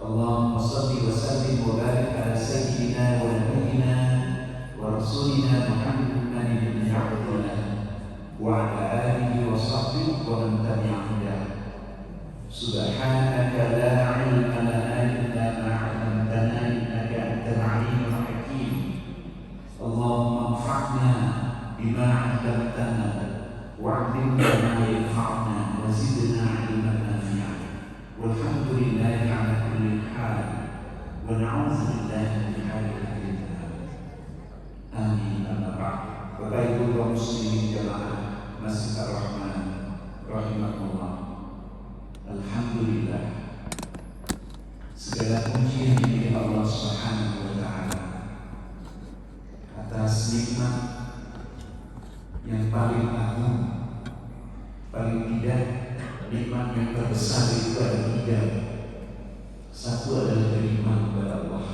Allahumma salli wa sallim wa barik ala sayyidina wa nabiyyina wa rasulina Muhammadin bin Abdillah wa ala alihi wa sahbihi wa man tabi'ahum. Subhanaka la ilma lana illa ma 'allamtana innaka antal 'alimul hakim. Allahumma anfa'na bima 'allamtana wa'allimna ma yanfa'una wa zidna 'ilman nafi'a. Walhamdulillahi 'ala kulli hal wa na'udzu billahi min halil al-kitab. Amin. Amma ba'd. Bapak Ibu kaum muslimin jamaah Masjid Ar-Rahman rahimakumullah. Alhamdulillah, segala puji milik Allah Subhanahu wa taala atas nikmat yang paling agung, paling tidak nikmat yang terbesar itu ada tiga. Satu adalah beriman kepada Allah.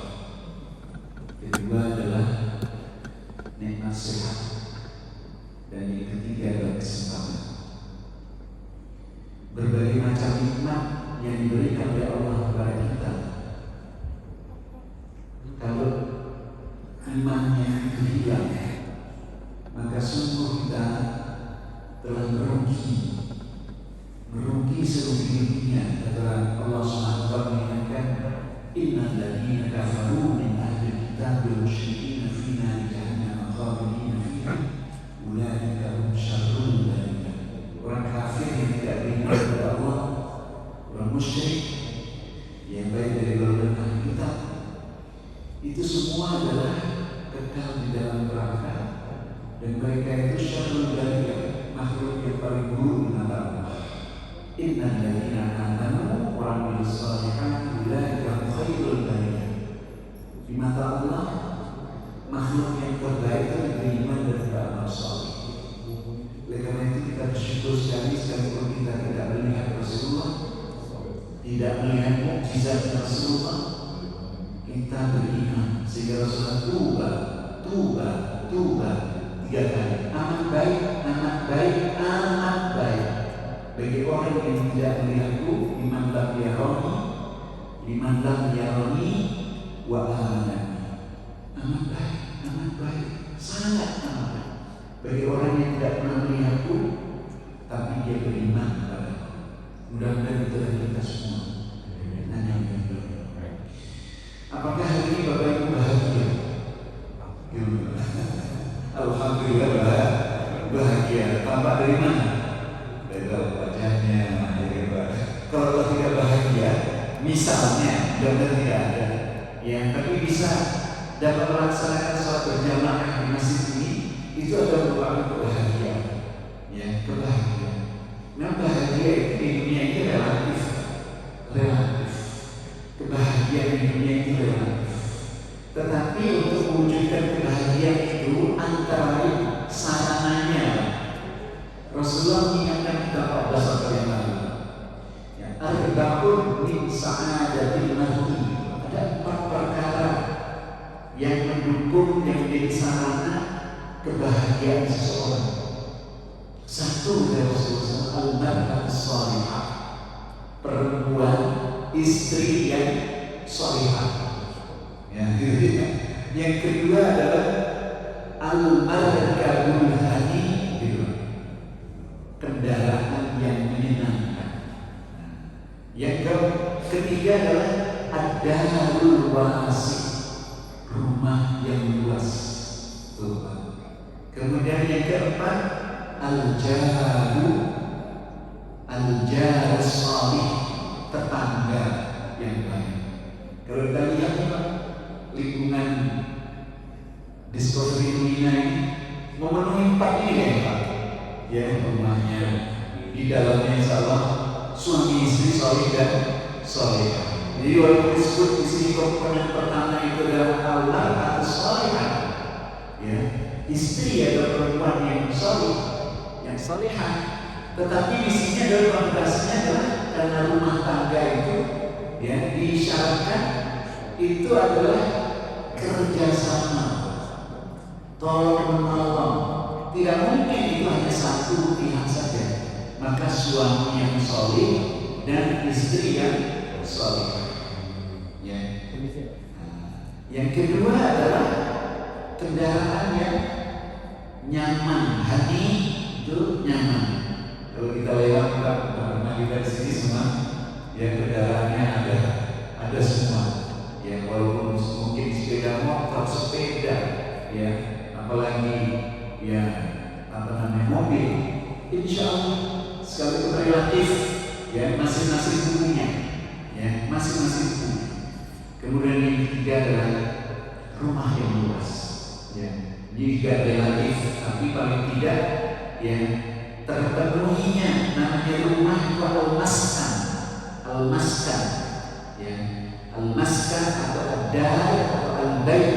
Kedua adalah nikmat sehat. Dan yang ketiga adalah kesempatan. Berbagai macam nikmat yang diberikan oleh Allah kepada kita, kalau imannya itu hilang, maka sungguh kita telah merugi serugi-ruginya. Kata Allah Subhanahu wa taala mengingatkan, innal ladzina kafaru min ahli kitab wal musyrikin fi nari jahannam khalidin fiha ulaika hum syarrul bariyah. Orang kafir yang tidak beriman kepada Allah, orang musyrik yang baik dari golongan ahli kitab, itu semua adalah kekal di dalam neraka, dan mereka itu syarrul bariyah, makhluk yang paling buruk di mata Allah. Innal ladzina amanu wa 'amilus shalihati ulaika khairul bariyah. Di mata Allah, makhluk yang terbaik itu beriman dan beramal saleh. Oleh karena itu kita bersyukur sekali, sekalipun kita tidak melihat Rasulullah, tidak melihat mukjizat Rasulullah, kita beriman sehingga Rasulullah tuba 3 kali. Amat baik, amat baik, amat baik. Bagi orang yang tidak melihatku, liman lam yarani wa amanani. Amat baik, sangat amat baik. Bagi orang yang tidak pernah melihatku, tapi dia beriman kepadaku. Mudah-mudahan itu adalah kita semua. Apakah hari ini Bapak Ibu bahagia? Alhamdulillah bahagia. Tampak dari mana? Dari wajahnya. Kalau tidak bahagia, misalnya benar tidak ada, ya, tapi bisa dapat melaksanakan sholat berjamaah di masjid ini, itu adalah merupakan kebahagiaan, ya, kebahagiaan. Nah, bahagia itu di dunia ini relatif. Kebahagiaan di dunia ini relatif. Tetapi untuk mewujudkan kebahagiaan itu antara lain sarananya, Rasulullah mengingatkan kita 14 tahun yang lalu. Ya, arba'un min sa'adatil mar'i. Ada 4 perkara yang mendukung, yang menjadi sarana kebahagiaan seseorang. Satu dari Rasulullah, al-mar'atus shalihah, perempuan, istri yang shalihah. Ya, gitu. Yang kedua adalah al-markabul hani, gitu, kendaraan yang menyenangkan. Yang ketiga adalah ad-darul wasi, rumah yang luas. Kemudian yang keempat, al-jarus salih, tetangga yang baik. Kalau kita lihat lingkungan Discovery Dunia ini memenuhi 4 ini ya Pak. Ya, rumahnya, di dalamnya insyaallah suami istri salih dan salihah. Jadi walaupun disebut di sini komponen pertama itu adalah al-mar'atus shalihah, ya, istri adalah perempuan yang salih, yang salihah. Tetapi di sini adalah kontrasnya adalah karena rumah tangga itu, ya, diisyaratkan itu adalah kerjasama, tolong menolong. Tidak mungkin itu hanya satu pihak saja. Maka suami yang salih dan istri yang salihah. Yang kedua adalah kendaraan yang nyaman, hati itu nyaman. Kalau kita lewat karena kita di sini semua, ya kendaraannya ada semua. Ya walaupun mungkin sepeda motor, sepeda, ya apalagi ya mobil, insya Allah sekalipun relatif ya masing-masing punya, ya masing-masing punya. Kemudian yang ketiga adalah rumah yang luas, ya ini juga relatif, tapi paling tidak ya terpenuhinya namanya rumah itu al-maskan, ya al-maskan atau ad-dar atau al-bait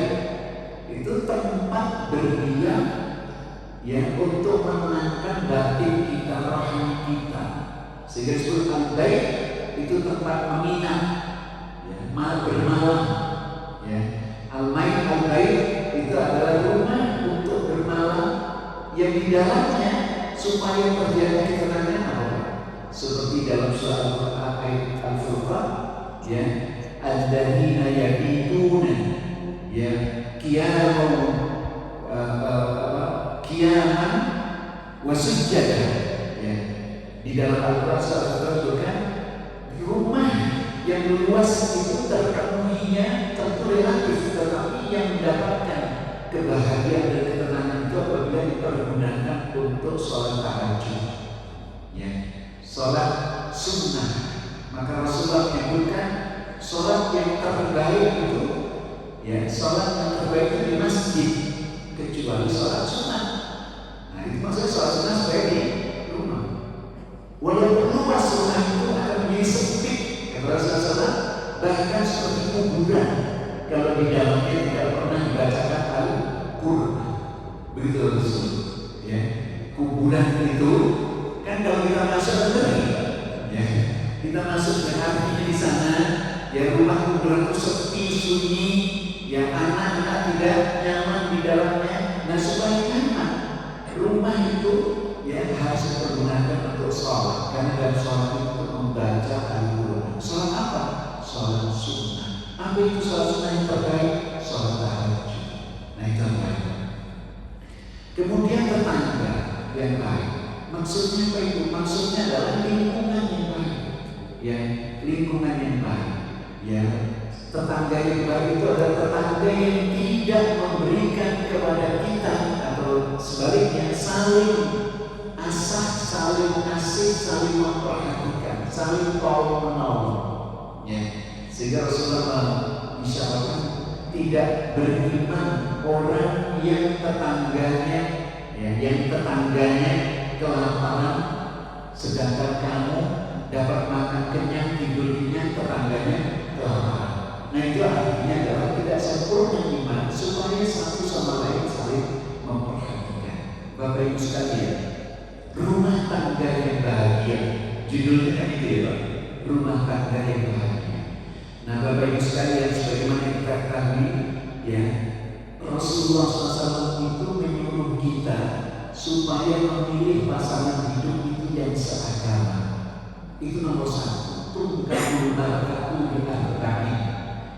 itu tempat berdiam ya untuk menenangkan batin kita, rahim kita, sehingga disebut al-bait itu tempat menginap, ya, bermalam, ya al-bait itu adalah rumah untuk bermalam yang di dalamnya supaya terjaga ketenangan Allah, seperti dalam surah ayat Al-Furqan, ya alladzina yabituna ya qiyaman wa sujjadan, ya di dalam Al-Qur'an disebutkan rumah yang luas itu terpenuhinya tentu relatif, tetapi yang mendapatkan kebahagiaan dan ketenangan itu apabila dipergunakan untuk sholat tahajud, ya sholat sunnah. Maka Rasulullah menyebutkan sholat yang terbaik itu, ya sholat yang terbaik itu di masjid, kecuali sholat sunnah. Nah itu maksudnya sholat sunnah supaya di rumah. Walaupun luas rumah itu akan menjadi sempit, kata Rasulullah, bahkan seperti kuburan kalau di dalamnya tidak pernah dibacakan Al-Quran. Begitu Rasul, ya kuburan itu kan kalau kita masuk negeri, ya kita masuk dengan artinya di sana, ya rumah kuburan itu sepi, sunyi, ya anak-anak tidak nyaman di dalamnya. Nah supaya nyaman, rumah itu ya harus dipergunakan untuk sholat, karena dalam sholat itu untuk membaca Al-Quran. Sholat apa? Sholat sunnah. Apa itu sholat sunnah yang terbaik? Sholat tahajud. Nah itu yang baik. Kemudian tetangga yang baik. Maksudnya apa itu? Maksudnya adalah lingkungan yang baik. Ya, lingkungan yang baik. Ya, tetangga yang baik itu adalah tetangga yang tidak memberikan kepada kita, atau sebaliknya saling asah, saling kasih, saling memperhatikan, saling tolong menolong. Ya, sehingga Rasulullah mengisyaratkan tidak beriman orang yang tetangganya, ya, yang tetangganya kelaparan, sedangkan kamu dapat makan kenyang, tidur kenyang, tetangganya kelaparan. Nah itu artinya adalah tidak sempurna iman, supaya satu sama lain saling memperhatikan. Bapak Ibu sekalian, rumah tangga yang bahagia, judulnya kan itu ya Pak, rumah tangga yang bahagia. Nah Bapak Ibu sekalian, sebagaimana kita ketahui, ya Rasulullah SAW itu menyuruh kita supaya memilih pasangan hidup itu yang seagama. Itu nomor satu. Tungkabul barakatu bi arba'in,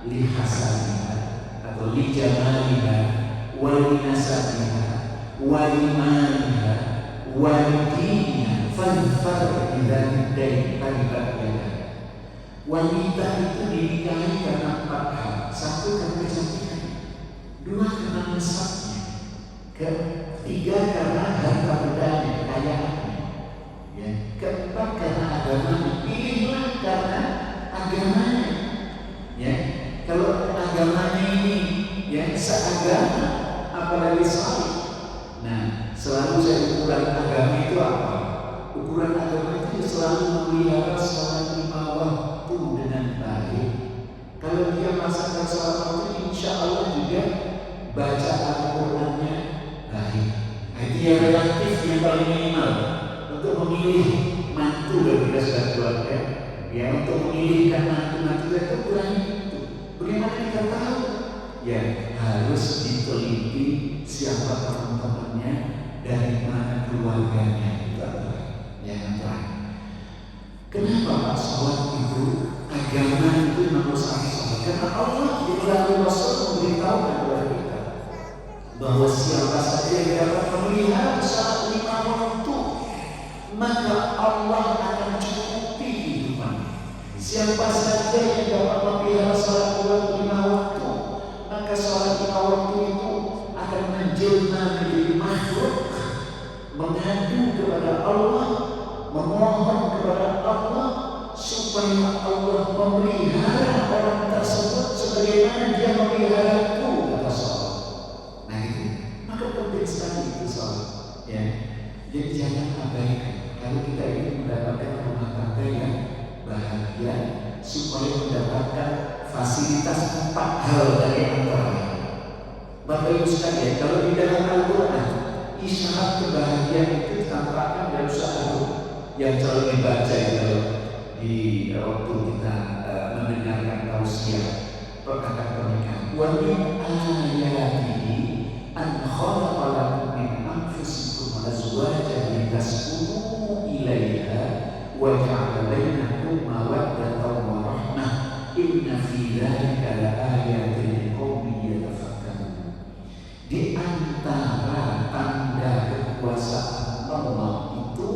li hasaniha atau li jamaliha, wa li nasabiha, wa li maliha, wa li diniha, fanfar bidzati dain taribat. Wanita itu dinikahi karena 4 hal. 1 karena kecantikan, 2 karena nasabnya, 3 karena harta bendanya, kekayaannya, ya, 4 karena agamanya. Pilihlah karena agamanya, ya. Kalau agamanya ini ya seagama, apalagi salih. Nah, selalu saya ukuran agama itu apa? Ukuran agama itu selalu memelihara sholat 5 waktu dengan baik. Kalau dia melaksanakan sholat waktu, insya Allah juga baca Al-Qurannya baik. Nah, itu yang relatif, yang paling minimal untuk memilih mantu bagi kita sudah keluarga. Ya, untuk memilihkan mantu-mantu itu kurang itu. Bagaimana kita tahu? Ya, harus diteliti siapa teman-temannya, dari mana keluarganya. Itu adalah yang terakhir. Kenapa Pak sholat itu agama itu nomor 1 sholat? Karena Allah Siapa saja yang dapat memelihara salat 5 waktu, maka salat 5 waktu itu akan menjelma menjadi makhluk, mengadu kepada Allah, memohon kepada Allah supaya Allah memelihara orang tersebut sebagaimana dia memeliharaku, kata salat. Nah itu, maka penting sekali itu salat. Ya, jadi jangan abaikan. Kalau kita ingin mendapatkan rumah tangga yang bahagia, supaya mendapatkan fasilitas 4 hal dari antara. Bapak Ibu sekalian, kalau di dalam Al-Quran, isyarat kebahagiaan itu tampaknya dalam satu yang selalu dibaca kalau di waktu kita mendengarkan tausiah perkataan pernikahan. Wa min ayatihi an khalaqa lakum min anfusikum azwajan litaskunu ilaiha wa ja'ala bainakum mawaddatan wa rahmah inna fi dzalika laayatin liqaumin yatafakkarun. Di antara tanda kekuasaan Allah itu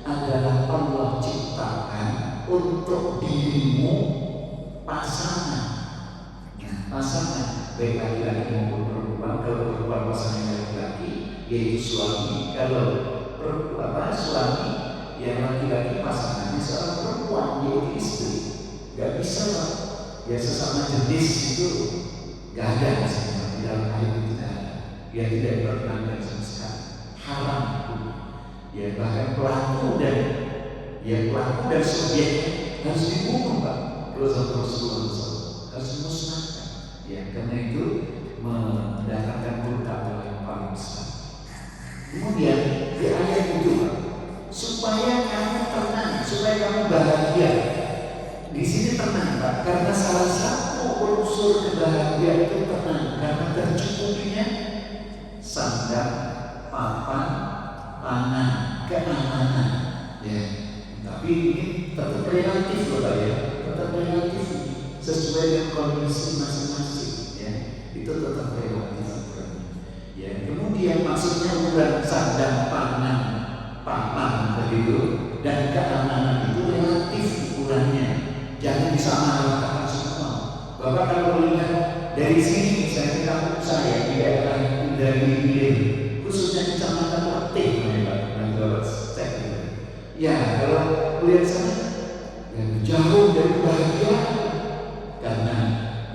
adalah Allah ciptakan untuk dirimu pasangan. Ya, pasangan baik laki-laki maupun perempuan. Kalau perempuan pasangan laki-laki yaitu suami, kalau perempuan suami yang laki-laki pasangannya seorang perempuan yaitu istri. Gak bisa lah, ya sesama jenis itu gak ada di dalam ayat itu. Ya tidak diperkenankan sama sekali, haram. Ya bahkan pelaku dan subjeknya harus dibunuh, Pak. Rasulullah SAW harus dimusnahkan. Ya karena itu mendatangkan murka yang paling besar. Kemudian di ayat itu, Pak, supaya kamu tenang, supaya kamu bahagia. Di sini tenang, Pak, karena salah satu unsur kebahagiaan itu tenang, karena tercukupinya sandang, papan, pangan, keamanan. Ya, tapi ini tetap relatif loh, Pak, ya, tetap relatif sesuai dengan kondisi masing-masing. Ya, itu tetap relatif. Ya, kemudian maksudnya bukan sandang, pangan, papan begitu, dan keamanan itu relatif ukurannya. Jangan disamaratakan semua. Bapak kalau melihat dari sini, misalnya kampung saya di daerah dari Hilir, khususnya di Kecamatan Letih, yang Bapak cek itu. Ya, kalau lihat sana, ya jauh dari kebahagiaan, karena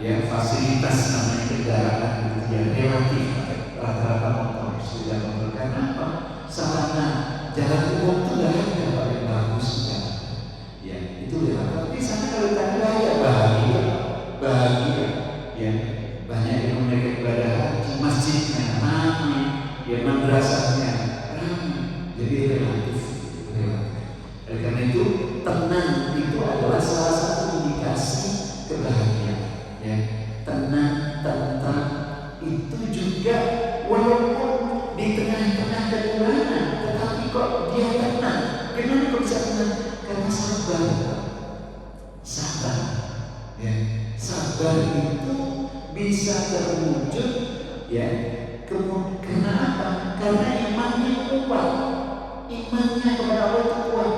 ya fasilitas namanya kendaraan itu yang relatif, rata-rata motor sudah motor. Karena apa? Sarana jalan umum itu tidak ada yang bagus kan? Ya, itu relatif. Di sana kalau tadi ya bahagia, ya. Banyak yang mereka ibadah haji, masjidnya ramai, ya madrasahnya ramai, jadi relatif. Oleh karena itu tenang itu adalah salah satu indikasi kebahagiaan. Ya, tenang, tentram itu juga walaupun di tengah-tengah kekurangan, tetapi kok dia tenang. Kenapa kok bisa tenang? Karena sabar. Sabar, ya, sabar itu bisa terwujud, ya. Karena apa? Karena imannya kuat, imannya kepada Allah itu kuat.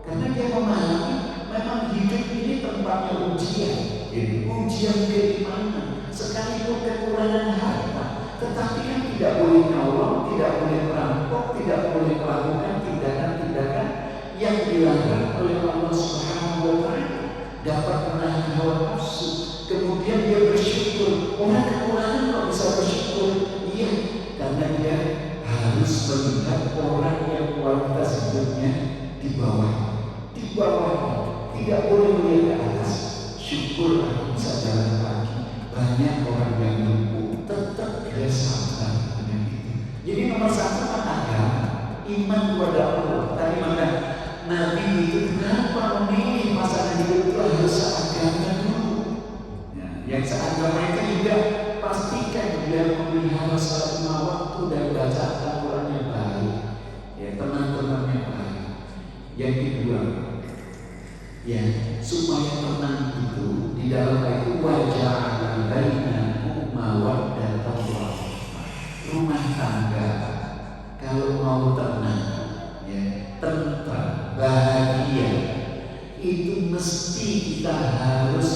Karena dia memahami memang hidup ini tempatnya ujian, ujian keimanan. Sekalipun kekurangan harta, tetapi kan tidak boleh nyolong, tidak boleh merampok, tidak boleh melakukan tindakan-tindakan yang dilarang oleh Allah Subhanahu wa Ta'ala. Dapat menahan hawa nafsu. Kemudian dia bersyukur. Orang kekurangan kok bisa bersyukur? Iya, karena dia harus melihat orang yang kualitas hidupnya di bawah, tidak boleh melihat ke atas. Syukur aku bisa jalan kaki. Banyak orang yang lumpuh, tetap dia sabar dengan itu. Jadi nomor satu kan agama, iman kepada Allah. Tadi maka Nabi itu kenapa memilih pasangan hidup itu harus seagama dulu. Yang seagama itu juga pastikan dia memelihara salat 5 waktu dan baca Al-Quran yang baik, ya, teman-teman yang baik. Yang kedua, ya, supaya tenang itu di dalam itu wajah bainakum mawaddatan wa rahmah. Rumah tangga kalau mau tenang, ya, tentram, bahagia, itu mesti mesti kita harus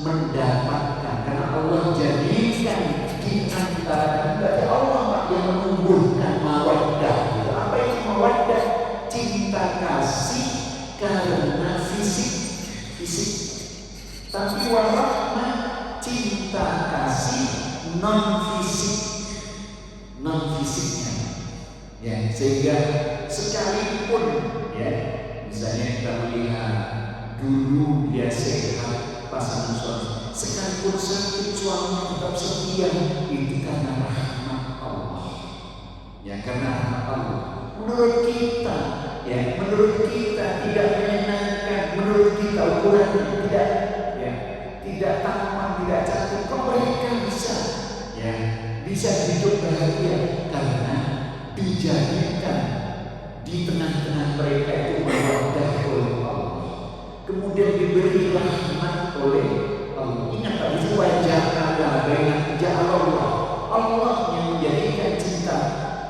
mendapatkan, karena Allah jadikan di antara kita Allah yang menumbuhkan mawaddah. Apa itu mawaddah? Cinta kasih karena fisik. Tapi warahmah cinta kasih non fisiknya. Ya, sehingga sekalipun ya, misalnya kita melihat dulu dia sehat pasangan suami, sekalipun sakit suami tetap setia, itu karena rahmat Allah. Ya, karena rahmat Allah. Menurut kita tidak menyenangkan, menurut kita ukurannya tidak tampan, tidak cantik, kok mereka bisa hidup bahagia karena dijadikan di tengah-tengah mereka itu mawaddah oleh Allah, kemudian diberi rahmat oleh Allah. Ingat tadi wajah Allah yang menjadikan cinta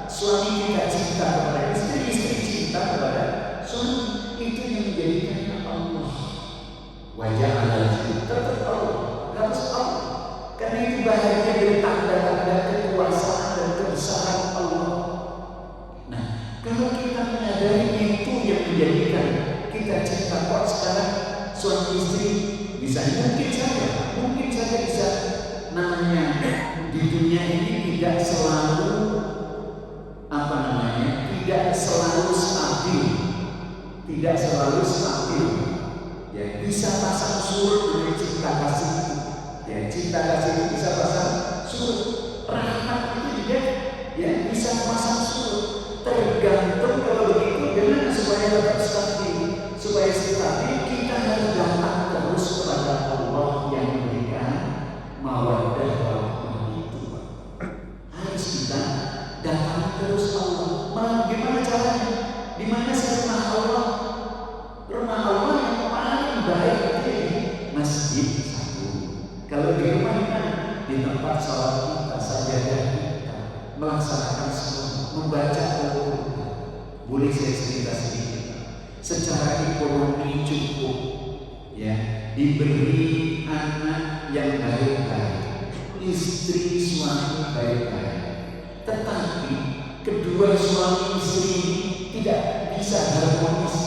suami kita cinta kepada istri cinta kepada suami, itu yang menjadikan Allah. Wajah Allah tetap Allah, harus Allah. Karena itu bahagia dari tanda-tanda kekuasaan dan kebesaran Allah. Nah, kalau kita menyadari itu yang menjadikan kita cinta, kok sekarang suami istri bisa mungkin saja bisa namanya di dunia ini tidak selalu stabil. Ya, bisa pasang surut dengan cinta kasih. Ya, cinta kasih itu bisa pasang surut. Rahmat itu juga bisa pasang surut. Tergantung kalau begitu gimana supaya tetap stabil. Supaya stabil kita harus datang terus kepada Allah yang memberikan mawaddah warahmah itu. Harus kita datang terus Allah. Gimana caranya? Di mana sih rumah Allah? Rumah Allah yang paling baik itu di masjid satu. Kalau di rumah kita, di tempat salat kita, sajadah kita, melaksanakan sholat, membaca Al-Quran. Boleh saya cerita sedikit? Secara ekonomi cukup, ya, diberi anak yang baik-baik, istri suami baik-baik, tetapi kedua suami istri ini tidak bisa harmonis,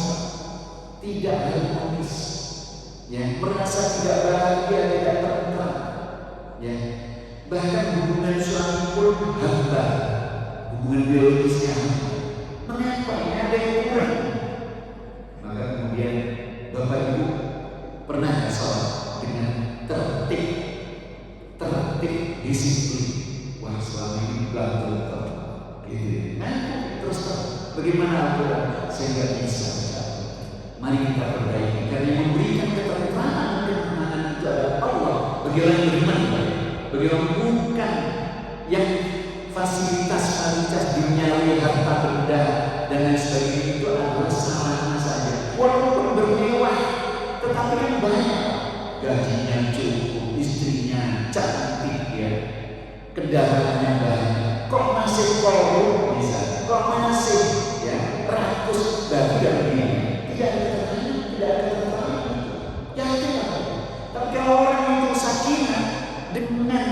ya, merasa tidak bahagia, tidak tentram, ya, bahkan hubungan suami pun hampa, hubungan biologisnya hampa. Mengapa? Ada yang kurang. Maka kemudian Bapak Ibu pernah sholat dengan tertib, disiplin. Wah, suami ini betul-betul gitu. Terus bagaimana Al-Quran? Saya nggak bisa. Mari kita perbaiki, karena yang memberikan ketentraman itu adalah Allah. Bagi orang yang beriman, bagi orang bukan yang fasilitas duniawi, harta benda dan lain sebagainya itu adalah sarana saja. Walaupun bermewah, tetapi yang banyak, gajinya cukup, istrinya cantik, ya, kendaraannya banyak, kok masih korup bisa, kok masih rakus dan ini. Tidak ada ketentraman. Yakin apa? Tapi kalau orang itu sakinah dengan,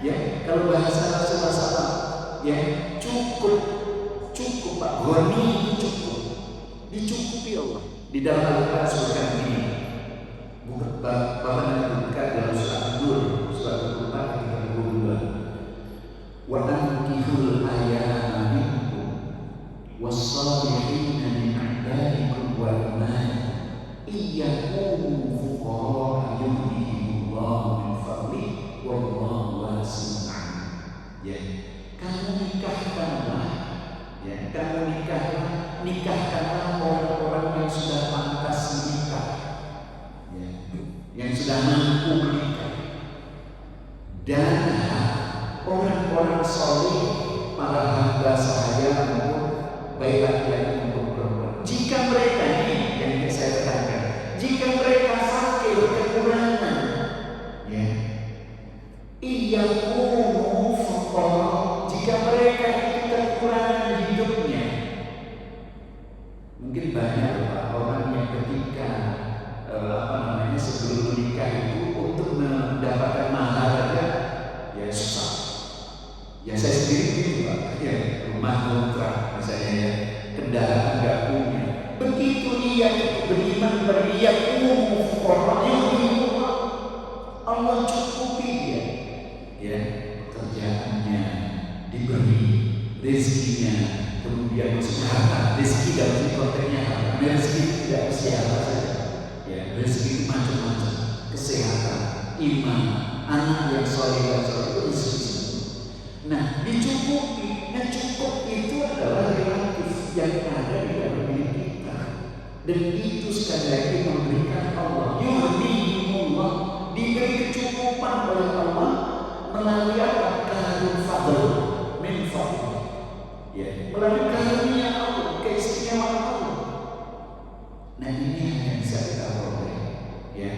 ya, kalau bahasa Rasulullah SAW, ya, cukup Pak, ghani cukup, dicukupi Allah. Di dalam Al-Quran sebutkan ini, Bapak nanti buka dalam surat Nur, surat 4 ayat 32. Wa ankihul ayama minkum was-salihina min ibadikum wa imanikum iyyakum fuqara yughnihimullahu min fadlihi wallahu wasi'un 'alim. Ya, kamu nikahkanlah orang-orang yang sudah pantas menikah, ya, yang sudah mampu menikah, dan orang-orang soleh, para hamba sahaya maupun baik laki-laki maupun perempuan. Jika mereka ini yang saya tekankan, jika mereka fakir kekurangan, ya, iyyakum fuqara, jika mereka itu kekurangan hidupnya. Mungkin banyak orang yang ketika Allah cukupi dia, ya, pekerjaannya diberi, rezekinya, kemudian kesehatan. Rezeki dalam konteksnya apa? Rezeki tidak kesehatan saja, ya, rezeki itu macam-macam, kesehatan, iman, anak yang soleh itu rezeki. Nah, dicukupi, nah cukup itu adalah relatif yang ada di dalam diri kita, dan itu sekali lagi memberikan Allah. Yuhmihimullah, diberi kecukupan oleh Allah melalui apa? Karun fadl min fadl, ya, melalui karunia Allah, keistimewaan Allah. Nah, ini yang bisa kita peroleh, ya.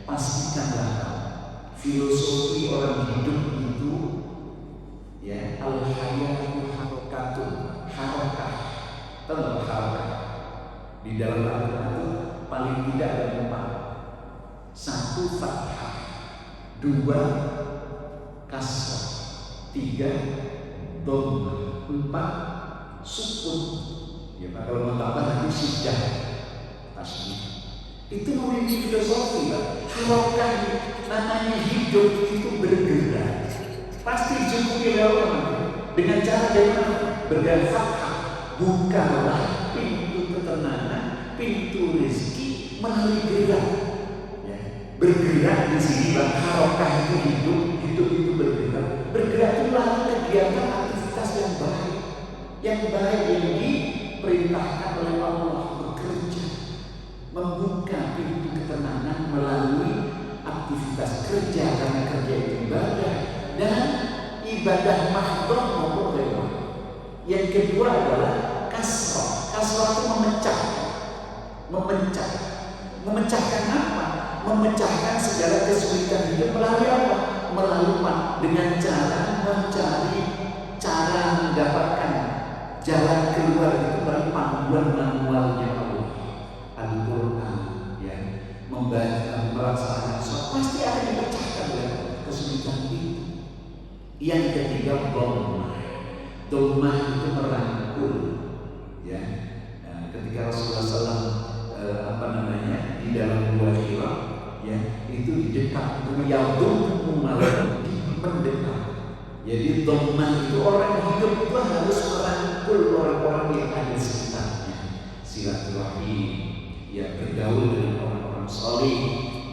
Pastikanlah filosofi orang hidup itu, ya, al-hayatu harokatun, harokah. Tahu nggak harokah? Di dalam Al-Quran itu paling tidak ada 4. 1 fathah, 2 kasrah, 3 dhammah, 4 sukun. Ya, kalau mau tambah nanti syiddah, tasbih. Itu memiliki filosofi, Pak. Harokah namanya hidup itu bergerak. Pasti cukup oleh Allah dengan cara bagaimana? Bergerak fathah, bukalah pintu ketenangan, pintu rezeki melalui gerak. Ya. Bergerak di sini, Bang. Harokah itu hidup itu bergerak. Bergerak itu lalu kegiatan aktivitas yang baik yang diperintahkan oleh Allah, bekerja, membuka pintu ketenangan melalui aktivitas kerja, karena kerja itu ibadah. Dan ibadah mahdhah maupun ghairah. Yang kedua adalah kasrah. Kasrah itu memecahkan apa? Memecahkan segala kesulitan hidup melalui apa? Melalui dengan cara mencari cara mendapatkan jalan keluar itu melalui panduan manualnya Allah, Al-Quran, ya, membaca, melaksanakan sholat, pasti akan dipecahkan oleh kesulitan itu. Yang ketiga, dhammah itu merangkul, ya. Nah, ketika Rasulullah SAW di dalam gua Hira, ya, itu didekat, kemudian malah mendekat. Jadi dhammah itu orang hidup itu harus merangkul orang-orang yang ada di sekitarnya, silaturahim, ya, bergaul dengan orang-orang saleh,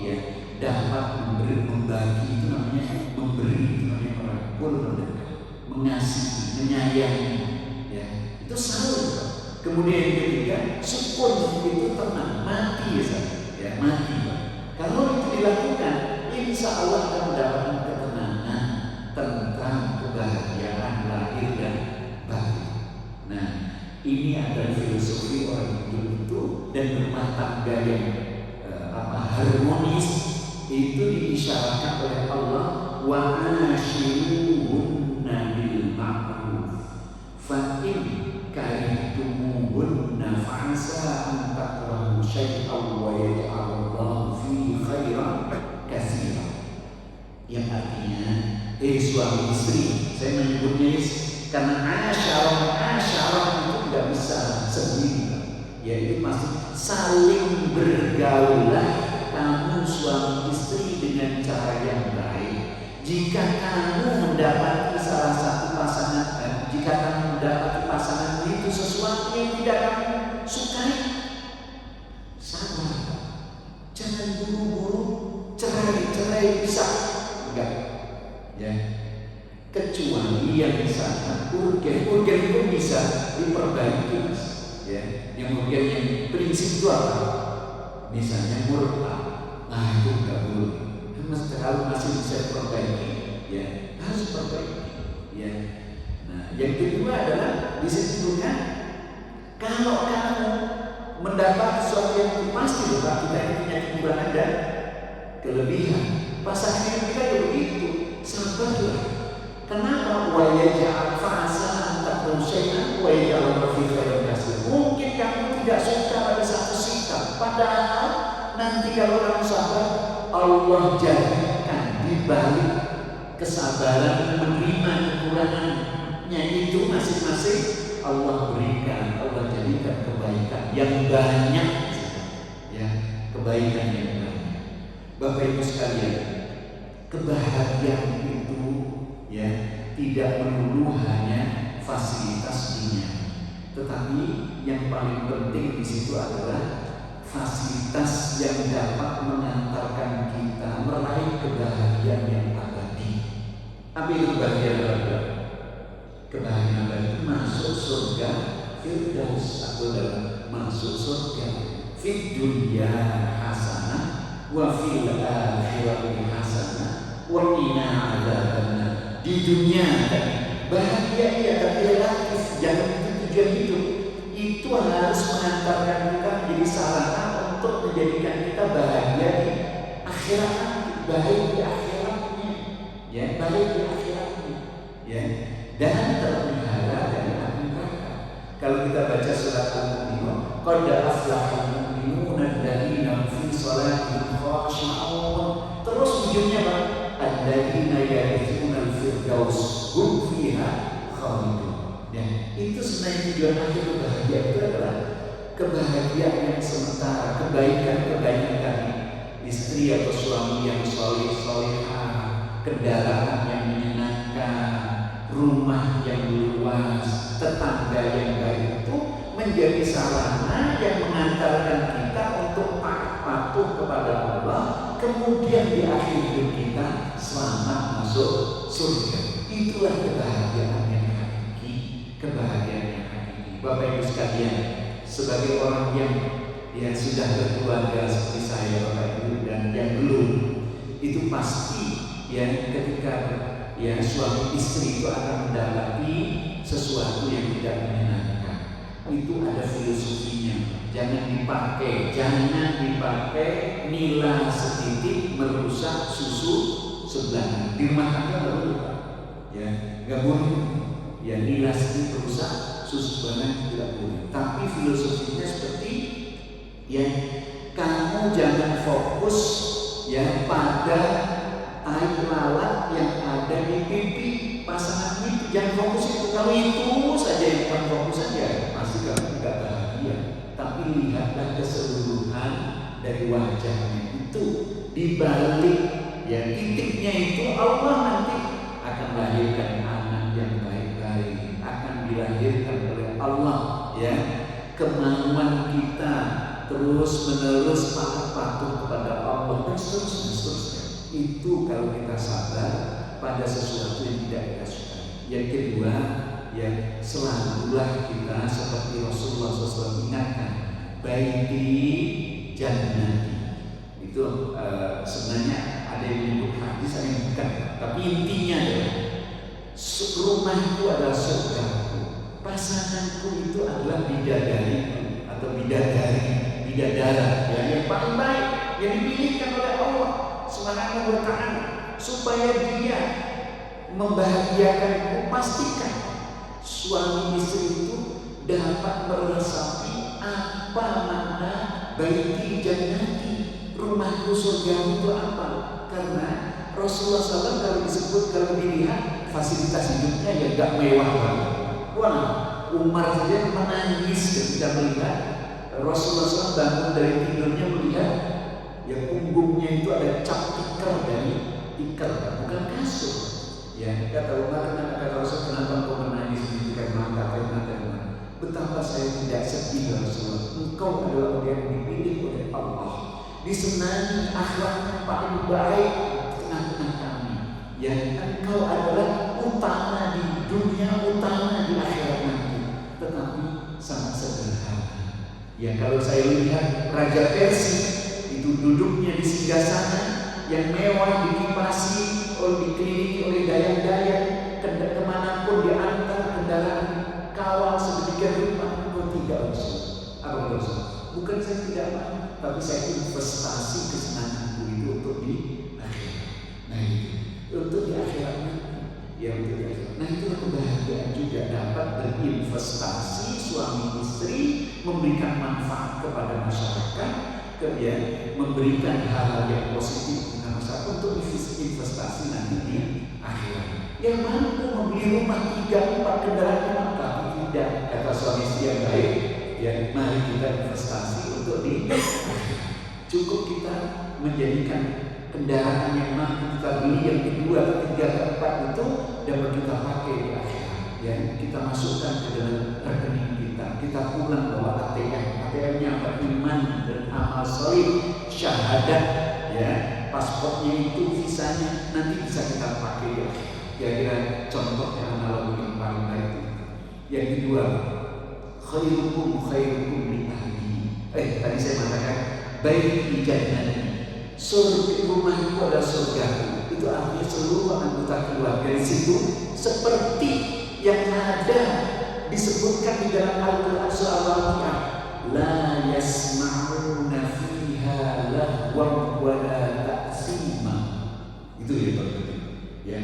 ya, dapat membagi, itu namanya memberi, itu namanya merangkul, mendekat, mengasihi, menyayangi, ya, itu saling. Kemudian yang ketiga, sukun, itu tenang, mati, ya, mati. Kalau itu dilakukan, insya Allah akan mendapatkan ketenangan tentang kebahagiaan lahir dan batin. Nah, ini adalah filosofi orang hidup itu, dan rumah tangga yang harmonis itu diisyaratkan oleh Allah, wa ashiruhunna bil ma'ruf fa in karihtumuhunna fa'asa an takrahu syai'an wa yaj'alallahu fi khairan katsiran. Yang artinya, suami istri, saya menyebutnya karena asyarah itu tidak bisa sendiri, yaitu masih saling bergaulah kamu suami istri dengan cara yang baik. Jika kamu mendapati salah satu pasangan, jika kamu mendapati pasangan itu sesuatu yang tidak kamu sukai, sabar, jangan buru-buru cerai bisa, enggak, ya. Kecuali yang misalkan urgen pun bisa diperbaiki, ya. Yang urgen yang prinsip itu apa? Misalnya murtad, nah itu enggak boleh. Kalau masih bisa diperbaiki, ya harus perbaiki, ya. Nah, yang kedua adalah disebutkan kalau kamu mendapat sesuatu yang pasti, kita ini punya kekurangan dan kelebihan. Pasangan kita juga begitu, sabarlah. Kenapa? Wa yaj'al fa'asa antakum syai'an wa yaj'al fi khairin katsir. Mungkin kamu tidak suka pada satu sikap, padahal nanti kalau kamu sabar, Allah jadikan di balik kesabaran menerima kekurangannya itu masing-masing, Allah berikan, Allah jadikan kebaikan yang banyak, ya, kebaikan yang banyak. Bapak Ibu sekalian, kebahagiaan itu ya tidak melulu hanya fasilitas dunia, tetapi yang paling penting di situ adalah fasilitas yang dapat mengantarkan kita meraih kebahagiaan yang abadi. Apa itu kebahagiaan abadi? Kebahagiaan abadi itu masuk surga Firdaus, atau dalam masuk surga fid dunya hasanah wa fil akhirati hasanah wa qina adzabannar. Di dunia bahagia ya, tapi relatif, jangan itu tujuan hidup. Itu harus mengantarkan kita menjadi sarana untuk menjadikan kita bahagia di akhirat, baik di akhiratnya, ya, baik di akhiratnya, ya, dan terpelihara dari api neraka. Kalau kita baca surat Al-Mu'minun, qad aflahal mu'minuna alladzina fi shalatihim khashi'un. Terus ujungnya apa? Alladzina yarithuna al-firdaus hum fiha khalidun. Ya, itu sebenarnya tujuan akhir kebahagiaan itu adalah kebahagiaan yang sementara, kebaikan-kebaikan tadi, istri atau suami yang soleh-solehah, kendaraan yang menyenangkan, rumah yang luas, tetangga yang baik, itu menjadi sarana yang mengantarkan kita untuk patuh kepada Allah, kemudian di akhir hidup kita selamat masuk surga. Itulah kebahagiaan yang hakiki, kebahagiaan yang hakiki. Bapak Ibu sekalian, sebagai orang yang sudah berkeluarga seperti saya, Bapak Ibu, dan yang belum, itu pasti ya ketika ya suami istri itu akan mendapati sesuatu yang tidak menyenangkan. Itu ada filosofinya. Jangan dipakai nila setitik merusak susu sebelah. Di rumah tangga nggak boleh, ya, nggak boleh. Ya, nila setitik merusak susu sebelah tidak boleh. Tapi filosofinya seperti ya, kamu jangan fokus ya pada air lalat yang ada di pipi pasangan itu, jangan fokus itu. Kalau itu saja yang kamu fokus saja, pasti kamu tidak bahagia. Tapi lihatlah keseluruhan dari wajahnya itu, di balik ya titiknya itu Allah nanti akan melahirkan anak yang baik-baik, akan dilahirkan oleh Allah ya. Kemauan kita terus menerus patuh kepada Allah dan seterusnya. Itu kalau kita sabar pada sesuatu yang tidak kita suka. Yang kedua, ya selalulah kita seperti Rasulullah SAW ingatkan, baiti jannati. Itu sebenarnya ada yang menyebut hadis, ada yang bukan. Tapi intinya adalah rumahku adalah surgaku, pasanganku itu adalah bidadariku atau bidadara ya, yang paling baik yang dipilihkan oleh Allah Subhanahu wa ta'ala supaya dia membahagiakanku. Pastikan suami istri itu dapat meresapi apa makna baiti jannati, rumahku surgamu itu apa. Karena Rasulullah SAW kalau disebut, kalau dilihat fasilitas hidupnya ya gak mewah banget. Wah, Umar saja menangis ketika melihat Rasulullah SAW bangun dari tidurnya, melihat ya punggungnya itu ada cap tikar dari tikar, bukan kasur. Ya, kata Umar, kata Rasul, kenapa engkau menangis di karena betapa saya tidak sedih Rasulullah. Engkau adalah orang yang dipilih oleh Allah, disenangi akhlaknya paling baik di tengah-tengah kami. Ya, engkau adalah utama di dunia, utama di akhirat nanti. Tetapi sangat sederhana. Ya, kalau saya lihat Raja Persia itu duduknya di singgasana yang mewah, dikipasi, dikelilingi oleh dayang-dayang, kemanapun diantar kendaraan kawal sedemikian rupa. Engkau tidak Rasul. Apa Rasul? Bukan saya tidak mau, tapi saya investasi kesenanganku itu untuk di akhirat. Nah itu untuk di akhirat nanti. Ya, untuk di akhirat. Nah itu kebahagiaan juga, dapat berinvestasi suami istri, memberikan manfaat kepada masyarakat, kemudian memberikan hal-hal yang positif kepada masyarakat untuk investasi nanti di akhirat. Yang mampu membeli rumah 3-4 kendaraan tapi tidak, kata suami istri yang baik, ya mari kita investasi untuk di akhirat. Cukup kita menjadikan kendaraan yang mampu kita beli dapat kita pakai di akhirat. Ya, kita masukkan ke dalam rekening kita. Kita pulang bawa ATM-nya apa? Iman dan amal soleh, syahadat, ya, paspornya itu, visanya nanti bisa kita pakai di akhirat. Kira-kira contohnya analogi yang paling baik. Yang kedua, khairukum li ahli. Tadi saya mengatakan baiti jannati. Surga, rumah itu adalah surga. Itu artinya seluruh anggota keluarga di situ seperti yang ada disebutkan di dalam Al-Quran surah Al-Waqiah. La yasma'una fiha lahwan wa la ta'sima. Itu ya Pak. Ya.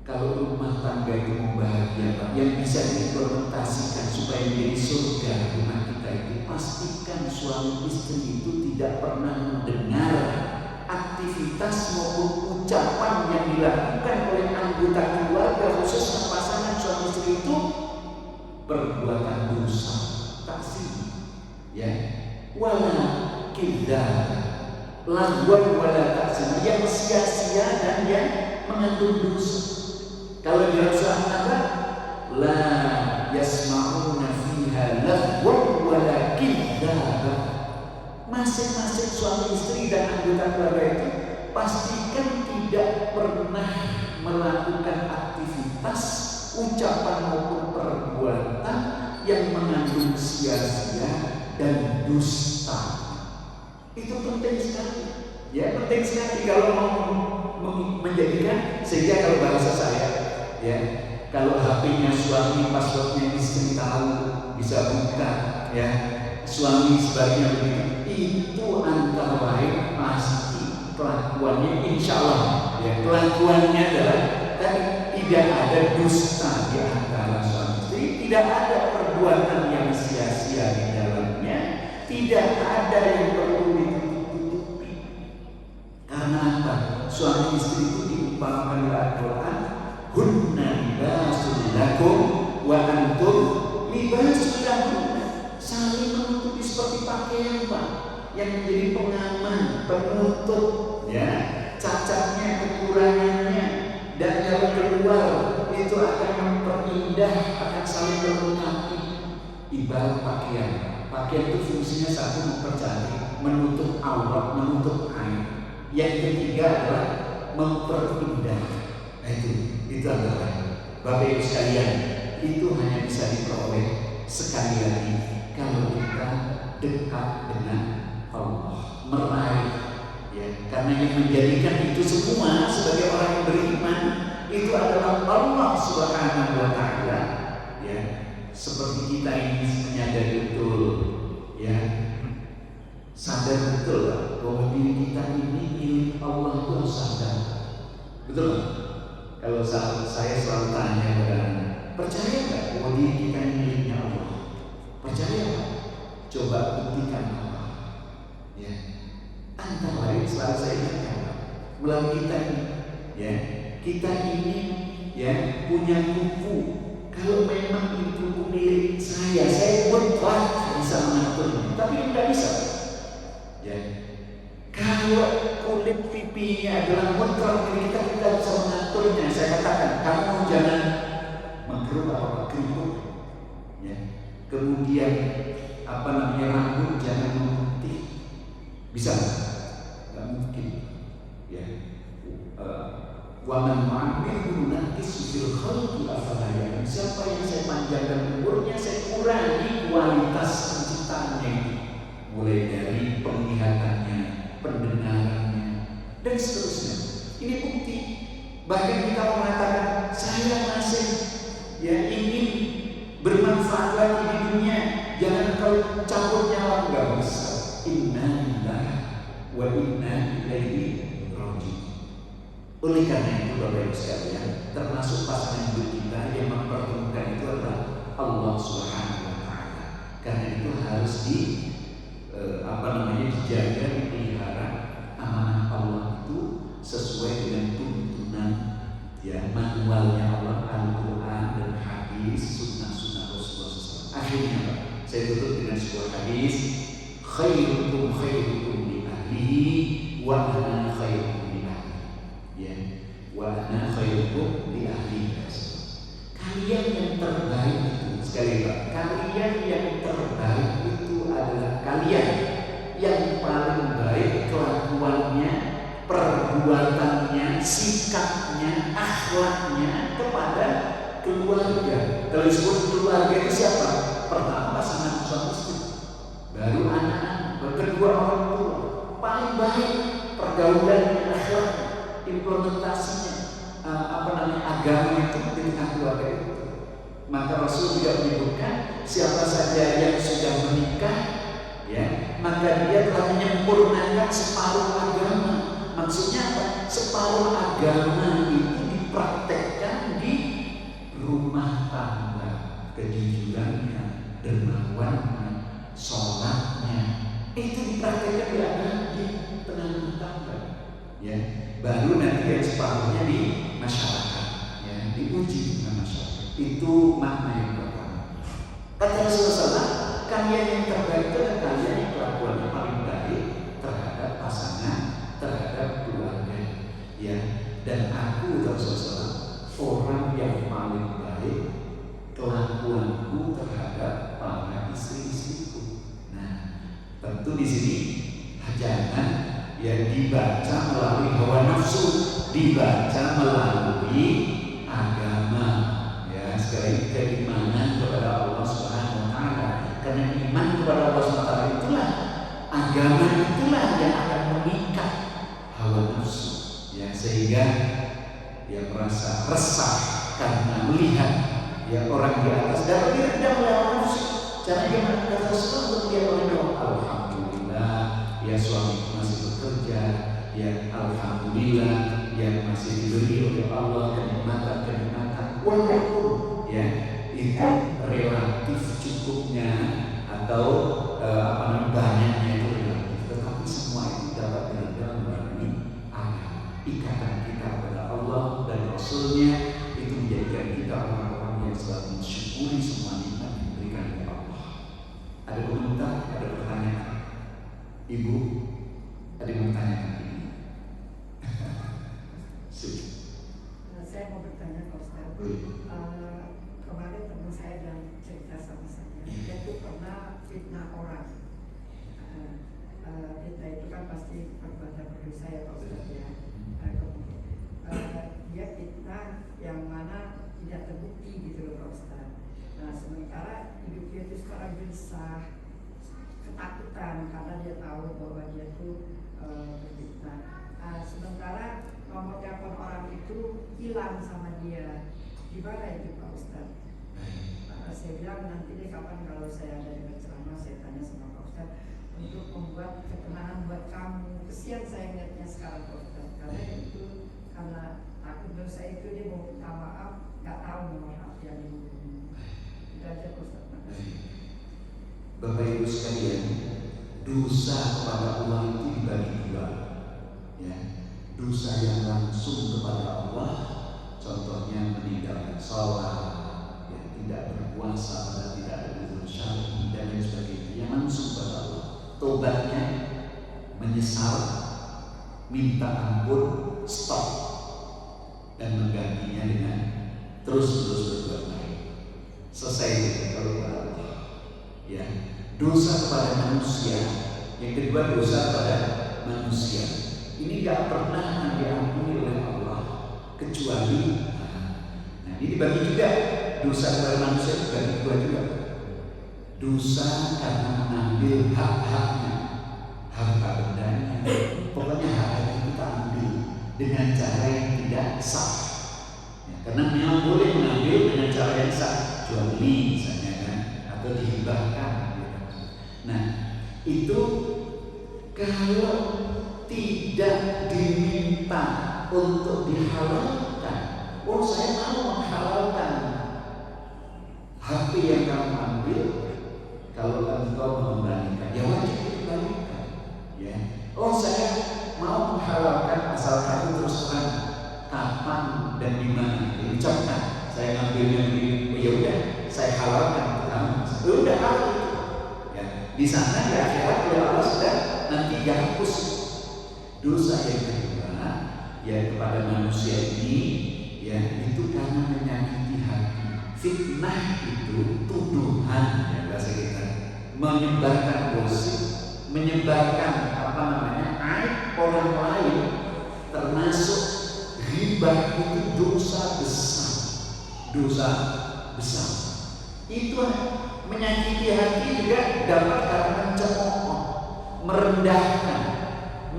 Kalau rumah tangga itu membahagiakan, yang bisa diimplementasikan supaya menjadi surga rumah kita itu, pastikan suami istri itu tidak pernah mendengar aktivitas maupun ucapan yang dilakukan oleh anggota keluarga, khususnya pasangan suami istri itu, perbuatan dosa, taksir, ya, wala kidzab, lahwan wala taksir, yang sia-sia dan yang mengandung dosa. Kalau di Rasulullah apa? La yasma'una fiha lahwan wala kidzab. Masing-masing suami istri dan anggota keluarga itu pastikan tidak pernah melakukan aktivitas, ucapan maupun perbuatan yang mengandung sia-sia dan dusta. Itu penting sekali. Ya, penting sekali kalau mau menjadikan, sehingga kalau bahasa saya, ya, kalau HP-nya suami, passwordnya istri tahu, bisa buka, ya, suami sebaliknya begitu. Itu antara lain pasti kelakuannya, insya Allah, ya, kelakuannya adalah tadi tidak ada dusta di antara suami istri, tidak ada perbuatan yang sia-sia di dalamnya, tidak ada yang perlu ditutup-tutupi. Karena apa? Suami istri itu diumpamakan dalam Al-Quran, hunna libasul lakum wa antum libasul lahum. Saling menutupi seperti pakaian, Pak, yang menjadi pengaman, penutup, ya, cacatnya, kekurangannya, dan kalau keluar itu akan memperindah, akan saling melengkapi. Ibarat pakaian. Pakaian itu fungsinya satu, mempercantik, menutup aurat, menutup aib. Yang ketiga adalah memperindah. Nah, itu adalah Bapak Ibu sekalian, itu hanya bisa diperoleh sekali lagi kalau kita dekat dengan Allah, meraih, ya, karena yang menjadikan itu semua sebagai orang yang beriman itu adalah Allah Subhanahu wa Ta'ala, ya. Seperti kita ini menyadari betul, ya, sadar betul bahwa diri kita ini milik Allah, itu harus sadar, betul kan? Kalau saya selalu tanya kepada Anda, percaya nggak bahwa diri kita ini miliknya Allah? Percaya nggak? Coba buktikan apa? Ya, antara lain selalu saya ingatkan, melalui kita ini, ya, kita ini, ya, punya kuku. Kalau memang itu kuku milik saya mutlak bisa mengaturnya, tapi tidak bisa. Ya, kalau kulit pipinya adalah mutlak milik kita bisa mengaturnya. Saya katakan, kamu jangan mengkerut atau keriput, ya. Kemudian rambut jangan memutih, bisa nggak mungkin, ya. Waman ma'amil naqis fil khalqi afala ya'lam. Siapa yang saya panjangkan umurnya, saya kurangi kualitas penciptaannya ini, mulai dari penglihatannya, pendengarannya, dan seterusnya. Ini bukti. Bahkan kita mengatakan, saya masih, ya, ingin bermanfaat lagi di dunia, jangan kau campur nyawa, nggak bisa. Inna lillahi wa inna ilaihi raji'un. Oleh karena itu Bapak Ibu sekalian, termasuk pasangan hidup kita yang mempertemukan itu adalah Allah Subhanahu wa Ta'ala. Karena itu harus dijaga, dipelihara amanah Allah itu sesuai dengan tuntunan, ya, manualnya Allah, Al-Quran dan hadis, sunnah-sunnah Rasulullah SAW. Akhirnya, Pak, saya tutup dengan sebuah hadis, khairukum li ahlihi wa ana khairukum li ahli. Ya, wa ana khairukum li sikapnya, akhlaknya kepada keluarga. Kalau disebut keluarga itu siapa? Pertama pasangan suami istri, baru anak-anak, baru kedua orang tua. Paling baik pergaulannya, akhlaknya, implementasinya, agama itu dengan keluarga itu. Maka Rasul juga menyebutkan siapa saja yang sudah menikah, ya, maka dia telah menyempurnakan separuh agama. Maksudnya apa? Separuh agama itu dipraktekkan di rumah tangga, kejujurannya, dermawannya, sholatnya, itu dipraktekkan di tengah rumah tangga, ya. Baru nanti yang separuhnya di masyarakat, ya, diuji dengan masyarakat. Itu makna yang pertama. Kata Rasulullah, kalian yang terbaik itu adalah kalian yang kelakuannya paling baik terhadap pasangan, terhadap keluarga, ya. Dan aku Rasulullah, orang yang paling baik kelakuanku terhadap para istri-istriku. Nah, tentu di sini jangan ya dibaca melalui hawa nafsu, dibaca melalui agama. Sekali keimanan kepada Allah Subhanahu wa Ta'ala. Karena iman kepada Allah Subhanahu wa Ta'ala itulah agama, itulah yang akan mengikat hawa nafsu, ya, sehingga dia merasa resah karena melihat ya orang di atas dan dia tidak melawan nafsu. Caranya gimana? Kata Rasulullah untuk melihat orang yang alhamdulillah ya suami masih bekerja, ya alhamdulillah yang masih diberi oleh Allah kenikmatan-kenikmatan, walaupun ya itu relatif cukupnya atau banyaknya itu relatif, tetapi semua itu dapat diredam melalui agama. Ikatan kita kepada Allah dan Rasulnya itu menjadikan kita orang-orang yang selalu mensyukuri semua nikmat yang diberikan oleh Allah. Ada komentar, ada pertanyaan? Ibu, ada yang bertanya ini? Saya mau bertanya Pak Ustaz. Kemarin teman saya yang cerita sama saya, dia tuh pernah fitnah orang. Fitnah itu kan pasti perbuatan berdosa ya Pak Ustaz ya. Dia fitnah yang mana tidak terbukti gitu loh Pak Ustaz. Nah sementara hidup dia itu sekarang gelisah, ketakutan karena dia tahu bahwa dia tuh berfitnah. Sementara nomor telepon orang itu hilang sama dia. Gimana itu Pak Ustaz? Saya bilang nanti deh kapan kalau saya ada yang berceramah saya tanya sama Pak Ustaz untuk membuat ketenangan buat kamu. Kesian saya ngeliatnya sekarang Pak Ustaz, karena itu karena takut dosa itu dia mau minta maaf, nggak tahu nomor hati yang dihubungi. Itu aja Pak Ustaz. Bapak Ibu sekalian, dosa kepada Allah itu dibagi dua, ya. Dosa yang langsung kepada Allah, contohnya meninggalkan sholat, ya, tidak berpuasa, dan tidak ada uzur syar'i dan lain sebagainya, yang langsung kepada Allah. Tobatnya menyesal, minta ampun, stop, dan menggantinya dengan terus-terus berbuat baik. Selesai kalau kepada Allah, ya. Dosa kepada manusia, yang kedua dosa kepada manusia. Ini gak pernah akan diampuni oleh Allah kecuali, nah ini dibagi juga. Dosa kepada manusia dibagi dua juga. Dosa karena mengambil hak-haknya, harta bendanya, pokoknya hak yang kita ambil dengan cara yang tidak sah, ya, karena memang boleh mengambil dengan cara yang sah, jual beli misalnya kan, atau dihibahkan, ya. Nah itu kalau tidak diminta untuk dihalalkan, oh saya mau menghalalkan HP yang kamu ambil, kalau engkau mengembalikan, ya wajib dikembalikan, ya. Oh saya mau menghalalkan asal kamu terus terang kapan dan di mana diucapkan, saya ngambilnya begini, oh ya udah saya halalkan untuk kamu, udah halal itu, ya. Di sana di akhirat oleh Allah sudah nanti dihapus. Dosa yang kedua ya kepada manusia ini, ya, itu karena menyakiti hati. Fitnah itu tuduhan, ya bahasa kita, menyebarkan gosip, menyebarkan aib orang lain, termasuk Ghibah itu dosa besar, dosa besar. Itu menyakiti hati juga dapat karena mencemooh, merendahkan,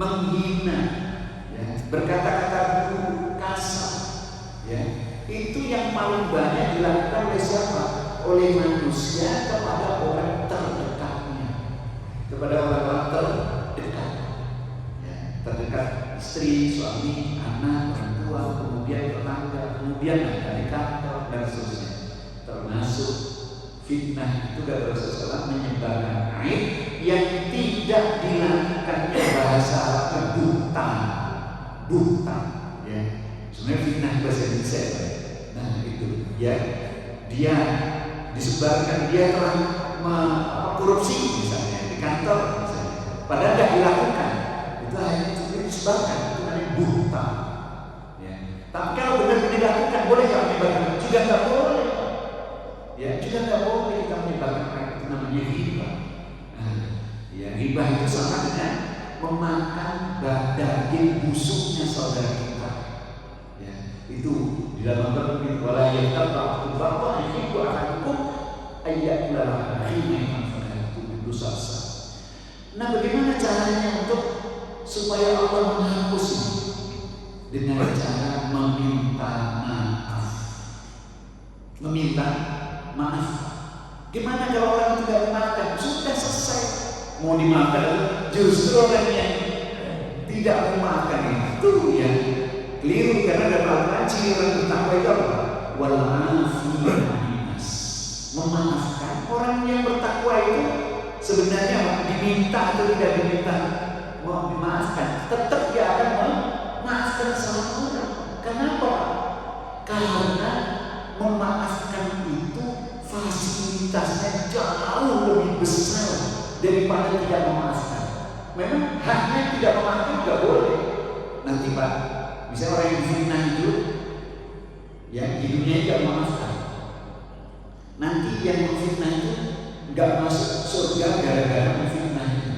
menghina, ya, berkata-kata buruk, kasar, ya. Itu yang paling banyak dilakukan oleh siapa? Oleh manusia kepada orang terdekatnya, kepada orang-orang terdekat, ya, terdekat istri, suami, anak, orang tua, kemudian tetangga, kemudian dari kantor dan seterusnya. Termasuk fitnah itu kata Rasulullah menyebarkan aib yang tidak dilakukannya bahasa Arabnya buhtan, ya. Sebenarnya fitnah bahasa Indonesia. Nah itu, ya, dia disebarkan dia telah korupsi misalnya di kantor misalnya, padahal tidak dilakukan, itu hanya disebarkan, itu namanya buhtan, ya. Tapi kalau benar-benar dilakukan, boleh nggak menyebarkan? Juga nggak boleh, ya, juga nggak boleh kita menyebarkan, itu namanya ghibah. Nah, ya, ghibah itu sama dengan memakan daging busuknya saudara kita, ya. Itu di dalam Al-Quran, wala yatabaqu ba'da yuhibbu ahadukum ayyakula akhihi itu dosa besar. Nah, bagaimana caranya untuk supaya Allah menghapus ini? Dengan cara meminta maaf. Meminta maaf. Gimana kalau orang tidak memaafkan? Sudah selesai. Mau dimaafkan, justru orang yang tidak memaafkan itu ya keliru, karena dalam Al-Quran ciri orang bertakwa itu apa? Wal afinas, memaafkan. Orang yang bertakwa itu sebenarnya diminta atau tidak diminta mau dimaafkan, tetap dia akan memaafkan sama orang. Kenapa? Karena memaafkan itu fasilitasnya jauh lebih besar daripada tidak memaafkan. Memang haknya tidak memaafkan nggak boleh. Nanti Pak, misalnya orang yang difitnah itu, ya hidupnya tidak memaafkan. Nanti yang memfitnah itu nggak masuk surga gara-gara memfitnah itu.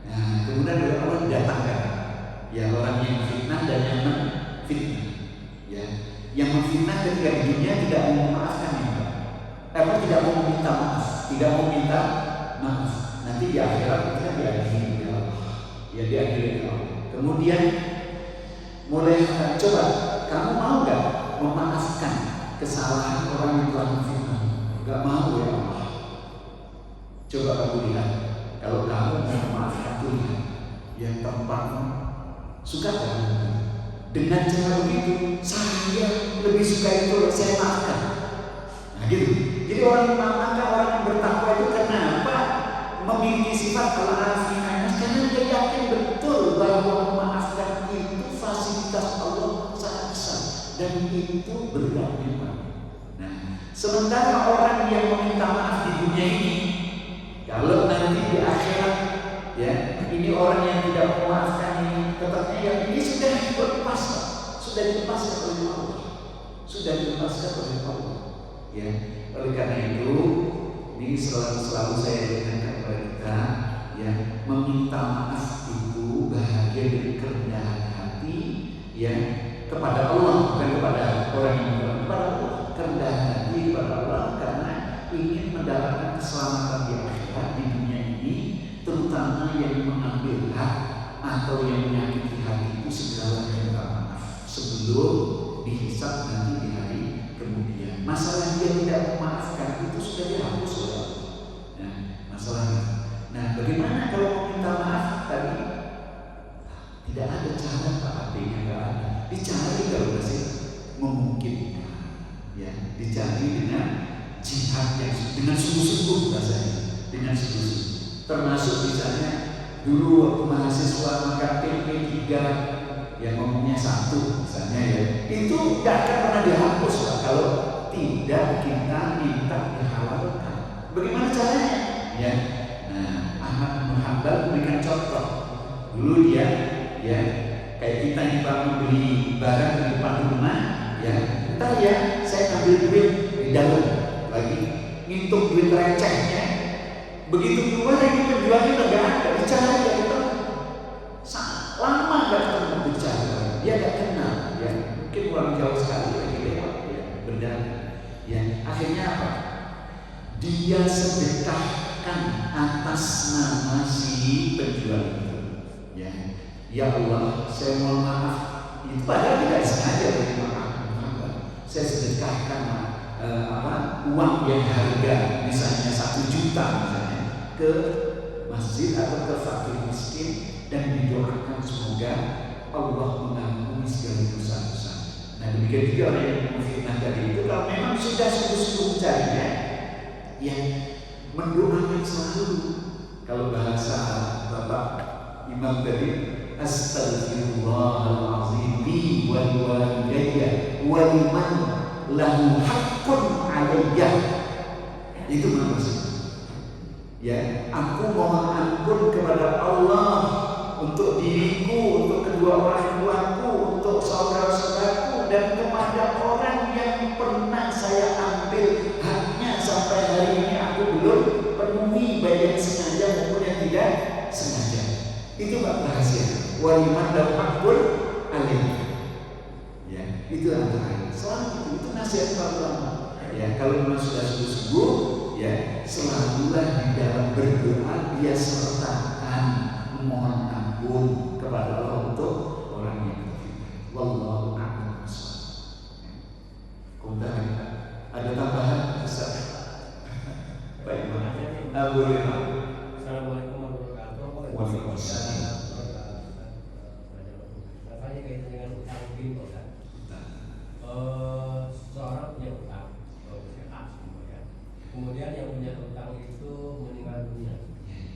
Nah, kemudian oleh Allah didatangkan, ya, orang yang fitnah dan yang memfitnah, ya, yang memfitnah ketika di dunia tidak mau memaafkan, ya, tidak mau meminta maaf, tidak mau minta maaf. Nanti di akhirat kita diadili, ya diadili. Kemudian mulai coba, kamu mau nggak memaafkan kesalahan orang yang telah memfitnah? Nggak mau, ya Allah. Coba kamu lihat, kalau kamu mau memaafkan Tuhan yang tempat suka kan? Dengan cara begitu, saya lebih suka itu, saya maafkan. Nah gitu. Jadi orang memaafkan, orang yang bertakwa itu kenapa memiliki sifat al-afinas? Karena dia yakin betul bahwa memaafkan itu fasilitas Allah sangat besar dan itu berat memang. Nah, sementara orang yang meminta maaf di dunia ini, kalau nanti di akhirat, ya, ini orang yang tidak memaafkan ini, tetapnya yang ini sudah dilepaskan, sudah dilepaskan oleh Allah, sudah dilepaskan oleh Allah, ya. Oleh karena itu, ini selalu saya ingatkan kepada kita, ya, meminta maaf itu bahagian dari kerendahan hati, ya, kepada Allah, bukan kepada orang yang bukan, kepada Allah, kerendahan hati kepada Allah karena ingin mendapatkan keselamatan di akhirat, di dunia ini, terutama yang mengambil hak atau yang menyakiti hati itu segala minta maaf sebelum dihisab nanti di hari kemudian. Masalah dia tidak memaafkan itu sudah dihapus oleh Allah. Nah, masalahnya. Nah, bagaimana kalau meminta maaf tadi? Tidak ada cara, Pak, artinya nggak ada. Dicari kalau masih memungkinkan, ya, dicari dengan jihad yang dengan sungguh-sungguh rasanya, dengan sungguh-sungguh. Termasuk misalnya dulu waktu mahasiswa makan PP3 yang ngomongnya satu misalnya, ya, itu tidak akan pernah dihapus, Pak, kalau tidak kita minta dihalalkan. Bagaimana caranya? Ya, nah, Ahmad bin Hanbal memberikan contoh. Dulu dia, ya, kayak kita nih Pak, membeli barang di depan rumah, ya, ntar ya saya ambil duit di dalam lagi ngitung duit recehnya. Begitu keluar lagi penjualnya udah gak ada, bicara gak ketemu, lama gak ketemu bicara, dia gak kenal, ya, mungkin orang jauh sekali lagi lewat ya, berjalan. Ya, akhirnya apa? Dia sedekahkan atas nama si penjual itu. Ya, ya Allah, saya mohon maaf. Itu padahal tidak sengaja dari maaf. Saya sedekahkan uang yang harga misalnya 1 juta misalnya ke masjid atau ke fakir miskin dan didoakan semoga Allah mengampuni segala dosa-dosa. Nah demikian juga orang yang memfitnah tadi itu kalau memang sudah sungguh-sungguh mencarinya, ya mendoakan selalu. Kalau bahasa Bapak Imam tadi, Astaghfirullahaladzim li wal walidayya wa liman lahu haqqun alayya. Itu maksudnya. Ya, aku mohon ampun kepada Allah untuk diriku, untuk kedua orang tuaku, untuk saudara-saudaraku, dan kepada orang yang pernah saya ambil haknya sampai hari ini aku belum penuhi, baik yang sengaja maupun yang tidak sengaja. Itu rahasia. Waliman dan hakul alim. Ya, itu antara. Selalu itu nasihat para ulama. Ya, kalau memang sudah sungguh-sungguh, ya selalulah di dalam berdoa dia sertakan mohon ampun kepada Allah untuk orang yang berfitnah. Wallahu a'lam bishawab. Komentar ada tambahan Ustaz? Baik, Abu Rimah. Assalamualaikum warahmatullahi wabarakatuh. Waalaikumsalam. Saya kaitan dengan utang bingung kan. Seorang punya utang, kemudian yang punya utang itu meninggal dunia.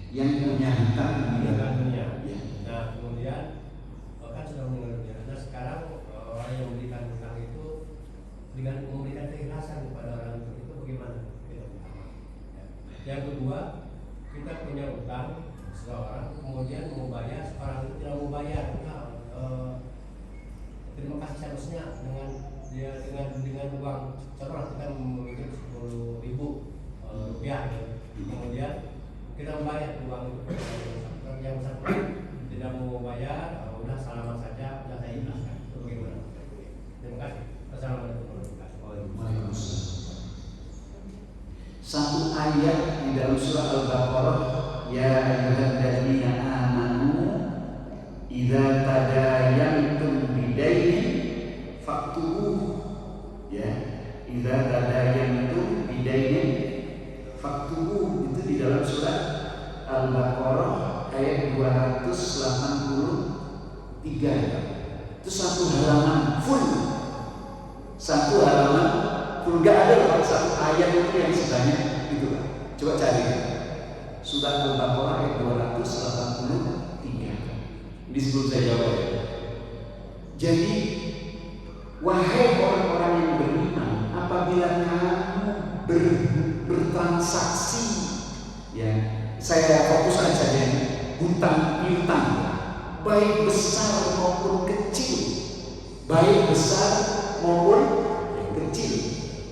Yang punya hutang Meninggal dunia. Ya. Nah kemudian kan sudah meninggal dunia. Nah sekarang orang yang memberikan utang itu dengan memberikan keikhlasan kepada orang itu bagaimana? Yang kedua, kita punya utang seseorang, kemudian mau bayar, seorang itu tidak mau bayar. Terima kasih seharusnya dengan uang. Contoh kita memiliki 10.000 rupiah, kemudian kita membayar uang itu. Yang bersangkutan tidak mau bayar, udah salaman saja, udah saya ikhlaskan. Itu bagaimana? Terima kasih. Assalamualaikum warahmatullahi wabarakatuh. Waalaikumsalam. Satu ayat di dalam surah Al-Baqarah, ya ayyuhalladzina amanu idza tadayantum bidainin faktubuh. Ya, idza tadayantum bidainin faktubuh, itu di dalam surah Al-Baqarah ayat 283. Itu satu halaman full. Satu halaman full, gak ada loh satu ayat itu yang sebanyak itu. Coba cari surah Al-Baqarah ayat 283. Ini sebelum saya jawab ya. Jadi wahai orang-orang yang beriman, apabila kamu bertransaksi, ya saya fokus aja ya, hutang piutang, baik besar maupun kecil, baik besar maupun kecil,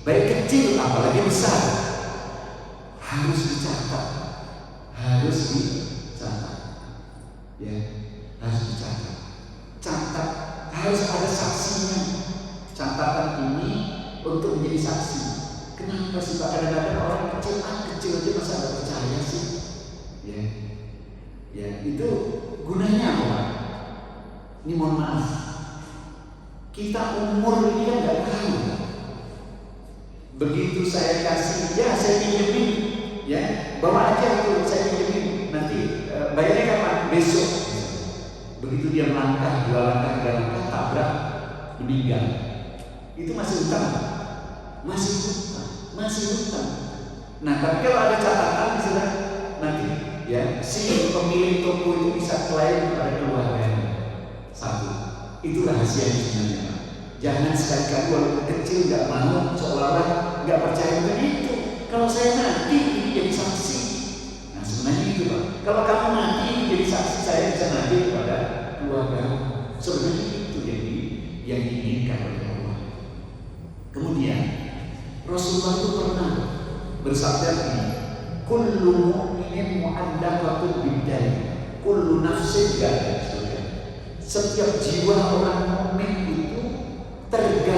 baik kecil apalagi besar, harus dicatat, ya, harus dicatat, catat, harus ada saksinya. Catatan ini untuk menjadi saksi. Kenapa sih Pak? Kadang-kadang orang kecil aja masa nggak percaya sih? Ya, itu gunanya apa Pak? Ini mohon maaf, kita umur ini kan nggak tahu. Begitu saya kasih, ya saya pinjemin, ya bawa aja tuh saya pinjemin, nanti bayarnya kapan? Besok. Begitu dia melangkah, 2 langkah, 3 langkah, tabrak, meninggal. Itu masih hutang, masih hutang. Nah, tapi kalau ada catatan di sana, nanti ya si pemilik toko itu bisa klaim kepada keluarganya. Satu, itu rahasia sebenarnya Pak. Jangan sekali-kali walaupun kecil nggak mau, seolah-olah nggak percaya begitu. Kalau saya mati ini jadi saksi. Nah sebenarnya itu Pak. Kalau kamu mati ini jadi saksi, saya bisa nanti kepada keluarga. Sebenarnya itu yang diinginkan oleh Allah. Kemudian Rasulullah itu pernah bersabda ini, kullu mu'minin mu'allaqatun bid-dain, kullu nafsin. Setiap jiwa orang mukmin itu tergantung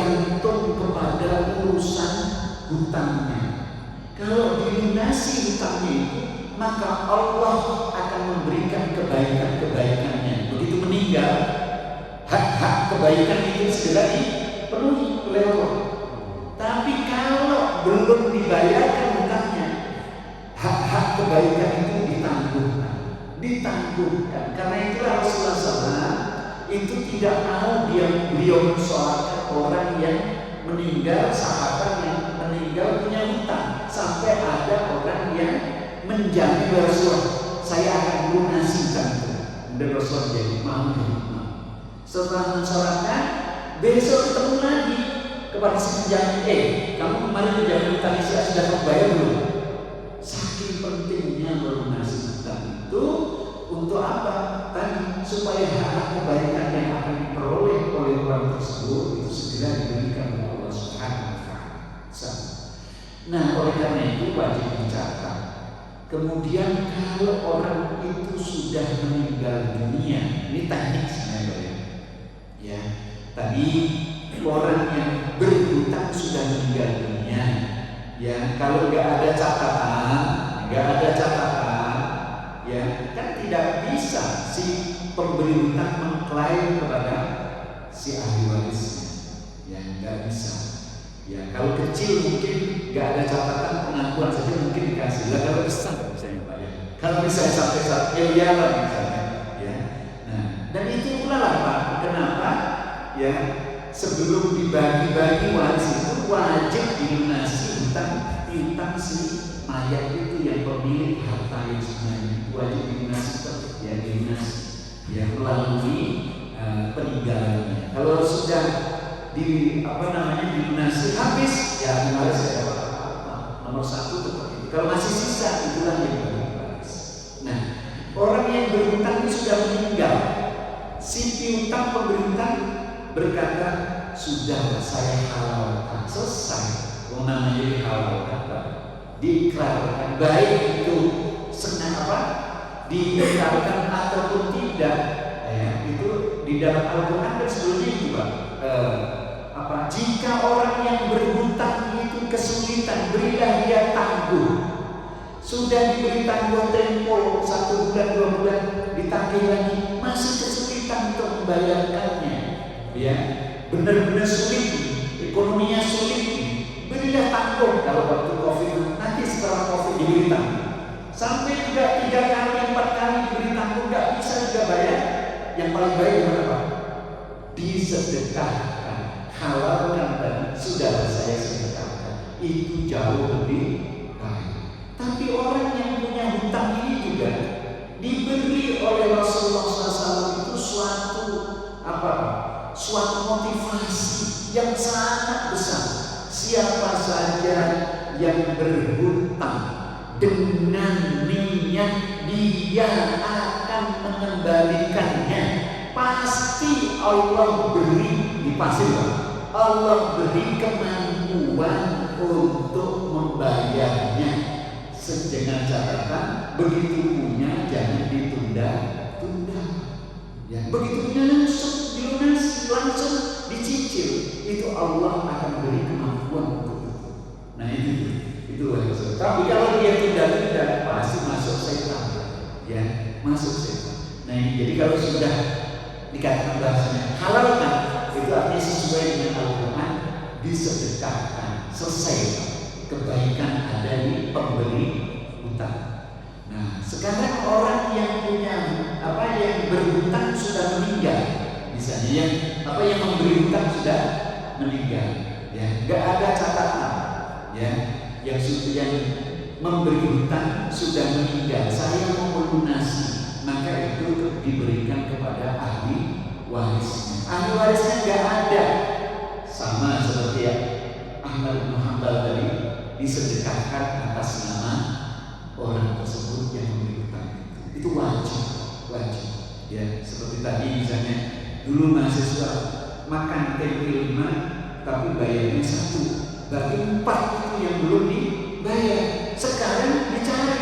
hutangnya. Kalau dilunasi hutangnya itu, maka Allah akan memberikan kebaikan-kebaikannya. Begitu meninggal, hak-hak kebaikan itu segera dipenuhi oleh Allah. Tapi kalau belum dibayarkan hutangnya, hak-hak kebaikan itu ditangguhkan. Karena itulah Rasulullah SAW itu tidak mau beliau mensolatkan orang yang meninggal, sahabat yang meninggal punya hutang, sampai ada orang yang menjamin Rasulullah, saya akan lunasi hutang itu. Dan Rasulullah jadi mau. Setelah mensolatkan, besok ketemu lagi kepada si penjamin, kamu kemarin menjamin hutang saya sudah membayar belum? Saking pentingnya melunasi hutang itu untuk apa? Tadi supaya hak kebaikan yang akan diperoleh oleh orang tersebut itu segera diberikan oleh Allah Subhanahu wa Ta'ala. Nah, oleh karena itu wajib dicatat. Kemudian kalau orang itu sudah meninggal dunia, ini teknik sebenarnya ya. Tadi orang yang berhutang sudah meninggal dunia, ya kalau nggak ada catatan, ya kan tidak bisa si pemberi hutang mengklaim kepada si ahli warisnya, ya nggak bisa. Ya kalau kecil mungkin nggak ada catatan, pengakuan saja mungkin dikasih. Lah kalau besar nggak bisa ya Pak ya. Kalau misalnya sampai 1 miliar misalnya, ya. Nah dan itu pula lah Pak. Kenapa? Ya sebelum dibagi-bagi waris itu wajib dilunasi hutang si mayat itu yang pemilik harta yang sebenarnya wajib dilunasi ya melalui peninggalannya. Kalau sudah dilunasi habis ya harus ada nomor 1 tetap itu. Kalau masih sisa itulah yang waris. Nah orang yang berhutang ini sudah meninggal, si piutang pemberi hutang berkata sudah saya halalkan, selesai. Namanya dihalalkan, diikrarkan, baik itu diikrarkan ataupun tidak, ya, itu di dalam Al-Quran dan sebelumnya itu jika orang yang berhutang itu kesulitan, berilah dia tangguh. Sudah diberi tangguh tempo 1 bulan 2 bulan, ditagih lagi, masih kesulitan untuk membayarkannya, ya benar-benar sulit, ekonominya sulit, berilah tangguh. Kalau waktu COVID, nanti setelah COVID diberi tangguh. Sampai juga 3 kali 4 kali diberi tangguh nggak bisa juga bayar. Yang paling baik gimana Pak? Disedekahkan, halalkan tadi sudah saya sedekahkan, itu jauh lebih baik. Tapi orang yang punya hutang ini juga diberi oleh Rasulullah SAW itu suatu motivasi yang sangat besar. Siapa saja yang berhutang dengan niat dia akan mengembalikannya, pasti Allah beri Allah beri kemampuan untuk membayarnya. Dengan catatan begitu punya jangan ditunda-tunda. Ya, begitu punya langsung dilunasi, langsung dicicil, itu Allah akan beri kemampuan untuk itu. Nah itu maksud. Tapi kalau dia tidak pasti masuk setan, ya masuk setan. Nah jadi kalau sudah dikatakan bahasanya halalkan, itu artinya sesuai dengan Al-Quran, disedekahkan, selesai. Kebaikan ada di pemberi hutang. Nah sekarang orang yang yang berhutang sudah meninggal, misalnya yang memberi hutang sudah meninggal, ya nggak ada catatan, ya yang memberi hutang sudah meninggal, saya mau melunasi, maka itu diberikan kepada ahli warisnya. Ahli warisnya nggak ada, sama seperti ya Ahmad bin Hanbal tadi, disedekahkan atas nama orang tersebut yang memberi hutang itu wajib, ya seperti tadi misalnya dulu mahasiswa makan tempe 5 tapi bayarnya 1, bagi 4 itu yang belum dibayar. Sekarang dicari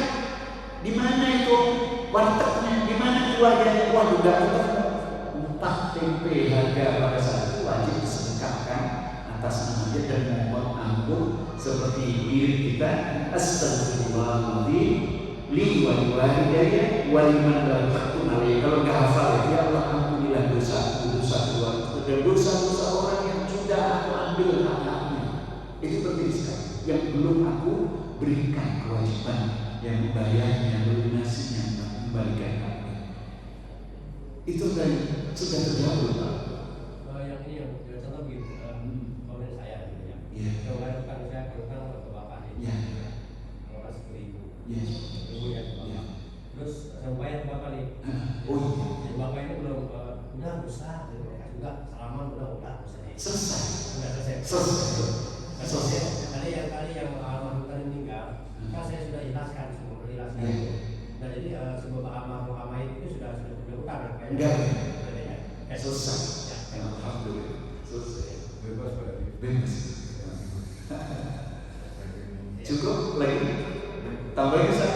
di mana itu wartegnya, di mana keluarganya, waduh nggak ketemu. 4 tempe harga pada saat itu wajib disedekahkan atas nama dia dan mohon ampun seperti diri kita, astagfirullahaladzim li wa liwalidayya wa liman lam takun alayhi. Kalau nggak hafal, ya Allah ampunilah dosa keluarga dan dosa orang yang sudah aku ambil hak-haknya. Itu penting sekali. Yang belum aku berikan kewajiban yang membayarnya, melunasinya, membalikan haknya. Itu sudah terjawab, Pak. Yang ini yang contoh begini, komen saya gitu ya. Iya. Kemarin kan saya berutang ke bapak ini. Iya. Orang 10.000. Iya. Ibu ya. Iya. Terus saya bayar ke bapak nih. Oh iya. Jadi bapak ini belum udah usah, enggak salaman udah selesai. Selesai. Udah selesai. Selesai. Tadi yang almarhum tadi meninggal, kan saya sudah jelaskan semua jelaskan. Iya. Nah jadi sebelum almarhum itu sudah terbuka kan? Enggak. Ya. Selesai. Ya. Alhamdulillah. Selesai. Bebas berarti. Bebas. Cukup lagi. Tambahin bisa.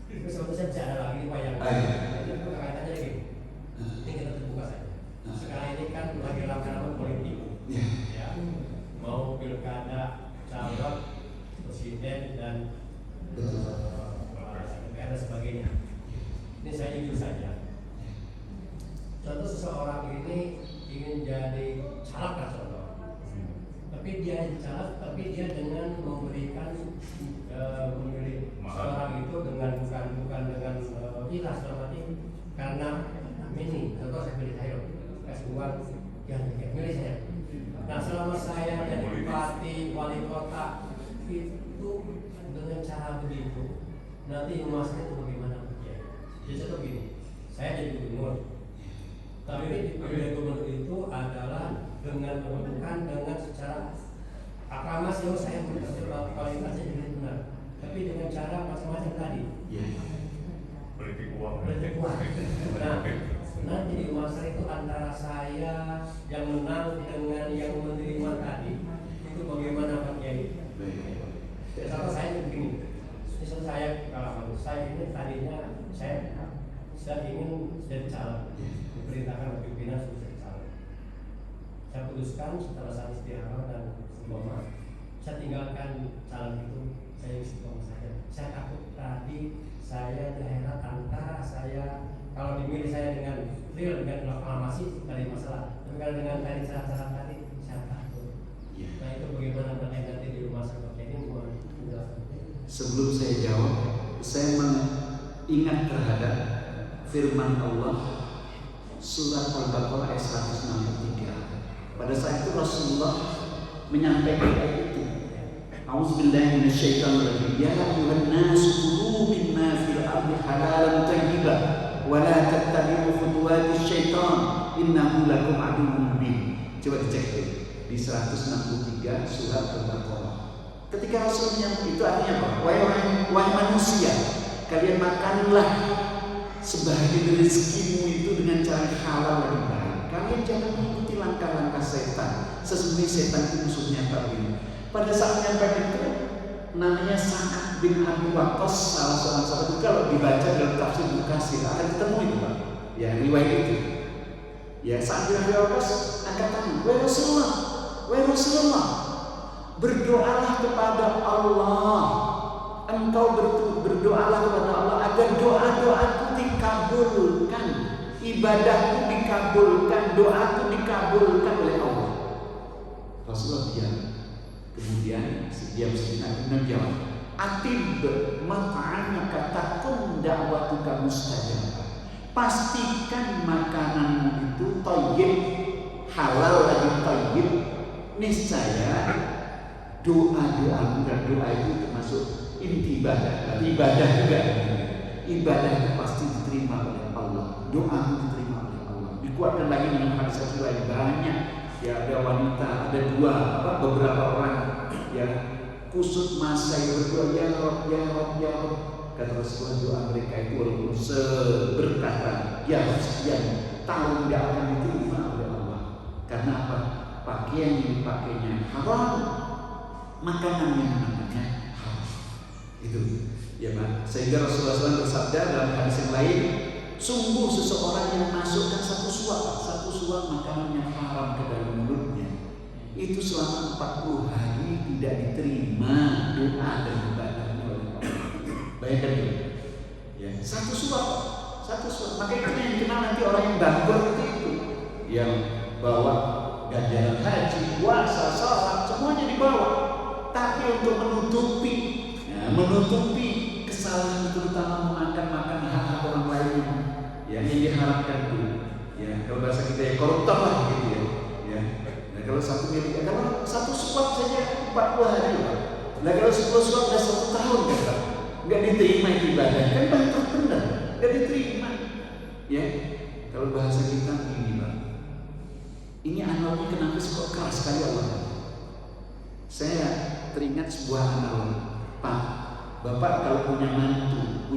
Terus sebetulnya saya bisa ada lagi Pak yang jadi kaitannya gini. Ini kita terbuka saja. Sekarang ini kan lagi rame-rame politik. Iya. Ya. Mau pilkada, calon presiden dan DPR dan sebagainya. Ini saya jujur saja. Contoh seseorang ini ingin jadi caleg lah contoh. Tapi dia caleg, tapi dia dengan memberikan memilih seorang itu dengan bukan dengan ikhlas berarti karena ini contoh saya pilih saya kasih uang yang milih saya. Nah selama saya jadi bupati, wali kota itu dengan cara begitu nanti emasnya itu bagaimana ya? Jadi contoh begini, saya jadi gubernur, tapi pemilihan gubernur itu adalah dengan bukan dengan secara aklamasi saya berkata kualitasnya jadi benar, tapi dengan cara macam-macam tadi. Iya. Politik uang. Nah, jadi masalah itu antara saya yang menang dengan yang menerima tadi itu bagaimana Pak Kiai? Contoh saya begini, misal saya kalau saya ini tadinya saya ingin jadi caleg, diperintahkan oleh pimpinan sudah jadi caleg. Saya putuskan setelah saya istirahat dan istiqomah, saya tinggalkan caleg itu, saya istiqomah saja. Saya takut tadi saya di akhirat antara saya kalau dimilih saya dengan real dengan aklamasi tadi masalah, tapi kalau dengan tadi syarat-syarat tadi saya takut. Nah itu bagaimana nanti di rumah seperti ini mohon penjelasan. Sebelum saya jawab, saya mengingat terhadap firman Allah surat Al-Baqarah ayat 163. Pada saat itu Rasulullah menyampaikan ayat itu. A'udzubillahi minasyaitonir rajim. Ya ayyuhan nas kulu mimma fil ardi halalan thayyiban wa la tattabi'u khutuwatis syaitan innahu lakum aduwwun mubin. Coba dicek di 163 surat Al-Baqarah. Ketika Rasul menyampaikan itu artinya apa? Wahai manusia, kalian makanlah sebahagian rezekimu itu dengan cara halal yang baik. Kalian jangan mengikuti langkah-langkah setan. Sesungguhnya setan itu musuhnya kalian. Pada saat menyampaikan itu, namanya Sa'ad bin Abi Waqqas, salah seorang sahabat itu kalau dibaca dalam tafsir Mukatsir akan ketemu itu Pak. Ya riwayat itu. Ya Sa'ad bin Abi Waqqas akan tanya, wahai Rasulullah, berdoalah kepada Allah. Engkau berdoalah kepada Allah agar doa-doaku dikabulkan, ibadahku dikabulkan, doaku dikabulkan oleh Allah. Rasulullah diam. Kemudian diam sejenak dan jawab, atib mat'amaka takun da'watuka mustajabah. Pastikan makananmu itu thayyib, halal lagi thayyib. Niscaya doa-doamu dan doa itu termasuk inti ibadah. Ibadah juga. Ibadah itu pasti diterima oleh Allah. Doamu diterima oleh Allah. Dikuatkan lagi dengan hadis lain banyak. Ya ada wanita, ada beberapa orang yang kusut masa yang berdoa ya Rabb, ya Rabb, ya Rabb. Kata Rasulullah doa mereka itu walaupun seberkata ya sekian tahun tidak akan diterima oleh Allah. Karena apa? Pakaian yang dipakainya haram, makanan yang namanya haram. Itu ya Pak. Sehingga Rasulullah SAW bersabda dalam hadis yang lain, sungguh seseorang yang masukkan satu suap makanan yang haram ke dalam mulutnya, itu selama 40 hari tidak diterima doa dan ibadahnya oleh Allah. Bayangkan itu. Ya, satu suap. Makanya itu yang dikenal nanti orang yang bangkrut itu, yang bawa ganjaran haji, puasa, sholat, semuanya dibawa. Tapi untuk menutupi kesalahan, terutama mengangkat makan hak orang lain, yang diharapkan itu. Ya, kalau bahasa kita ya koruptor lah gitu ya. Nah, kalau kalau satu suap saja 40 hari Pak. Nah, kalau 10 suap sudah 1 tahun kan Pak. Nggak diterima ibadah, kan bangkrut benar. Nggak diterima. Ya, kalau bahasa kita ini Pak. Ini analogi kenapa kok keras sekali Allah. Saya teringat sebuah analogi. Pak, Bapak kalau punya mantu,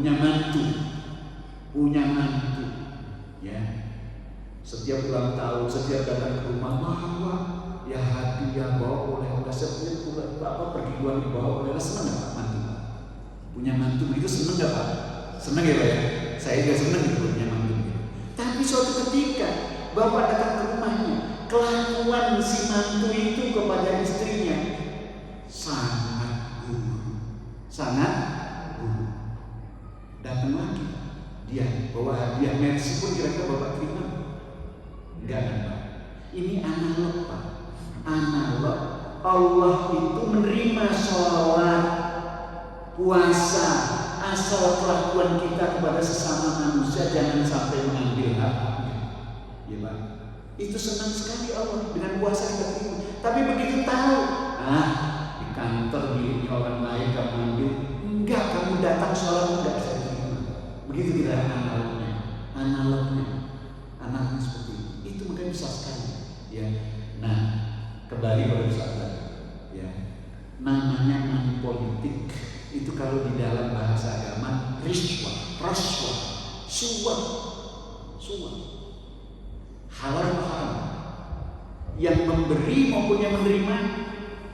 ya. Setiap ulang tahun, setiap datang ke rumah, bawa ya hadiah, bawa oleh-oleh. Setiap Bapak pergi luar dibawa oleh-oleh, senang nggak Pak mantu? Punya mantu itu senang nggak Pak? Senang ya Pak ya? Saya juga senang gitu punya mantu. Tapi suatu ketika Bapak datang ke rumahnya, kelakuan si mantu itu kepada istrinya sangat buruk. Datang lagi dia bawa hadiah mercy pun kira-kira Bapak terima? Enggak kan Pak? Ini analog Pak. Analog. Allah itu menerima sholat, puasa, asal kelakuan kita kepada sesama manusia jangan sampai mengambil haknya. Ya Pak. Itu senang sekali Allah dengan puasa kita terima. Tapi begitu tahu, di kantor miliknya orang lain kamu ambil, enggak, kamu datang sholat enggak saya terima. Begitu tidak analognya seperti itu makanya besar sekali. Ya, nah kembali pada sahabat, ya, namanya money politik itu kalau di dalam bahasa agama rasuah, suap. Halal haram. Yang memberi maupun yang menerima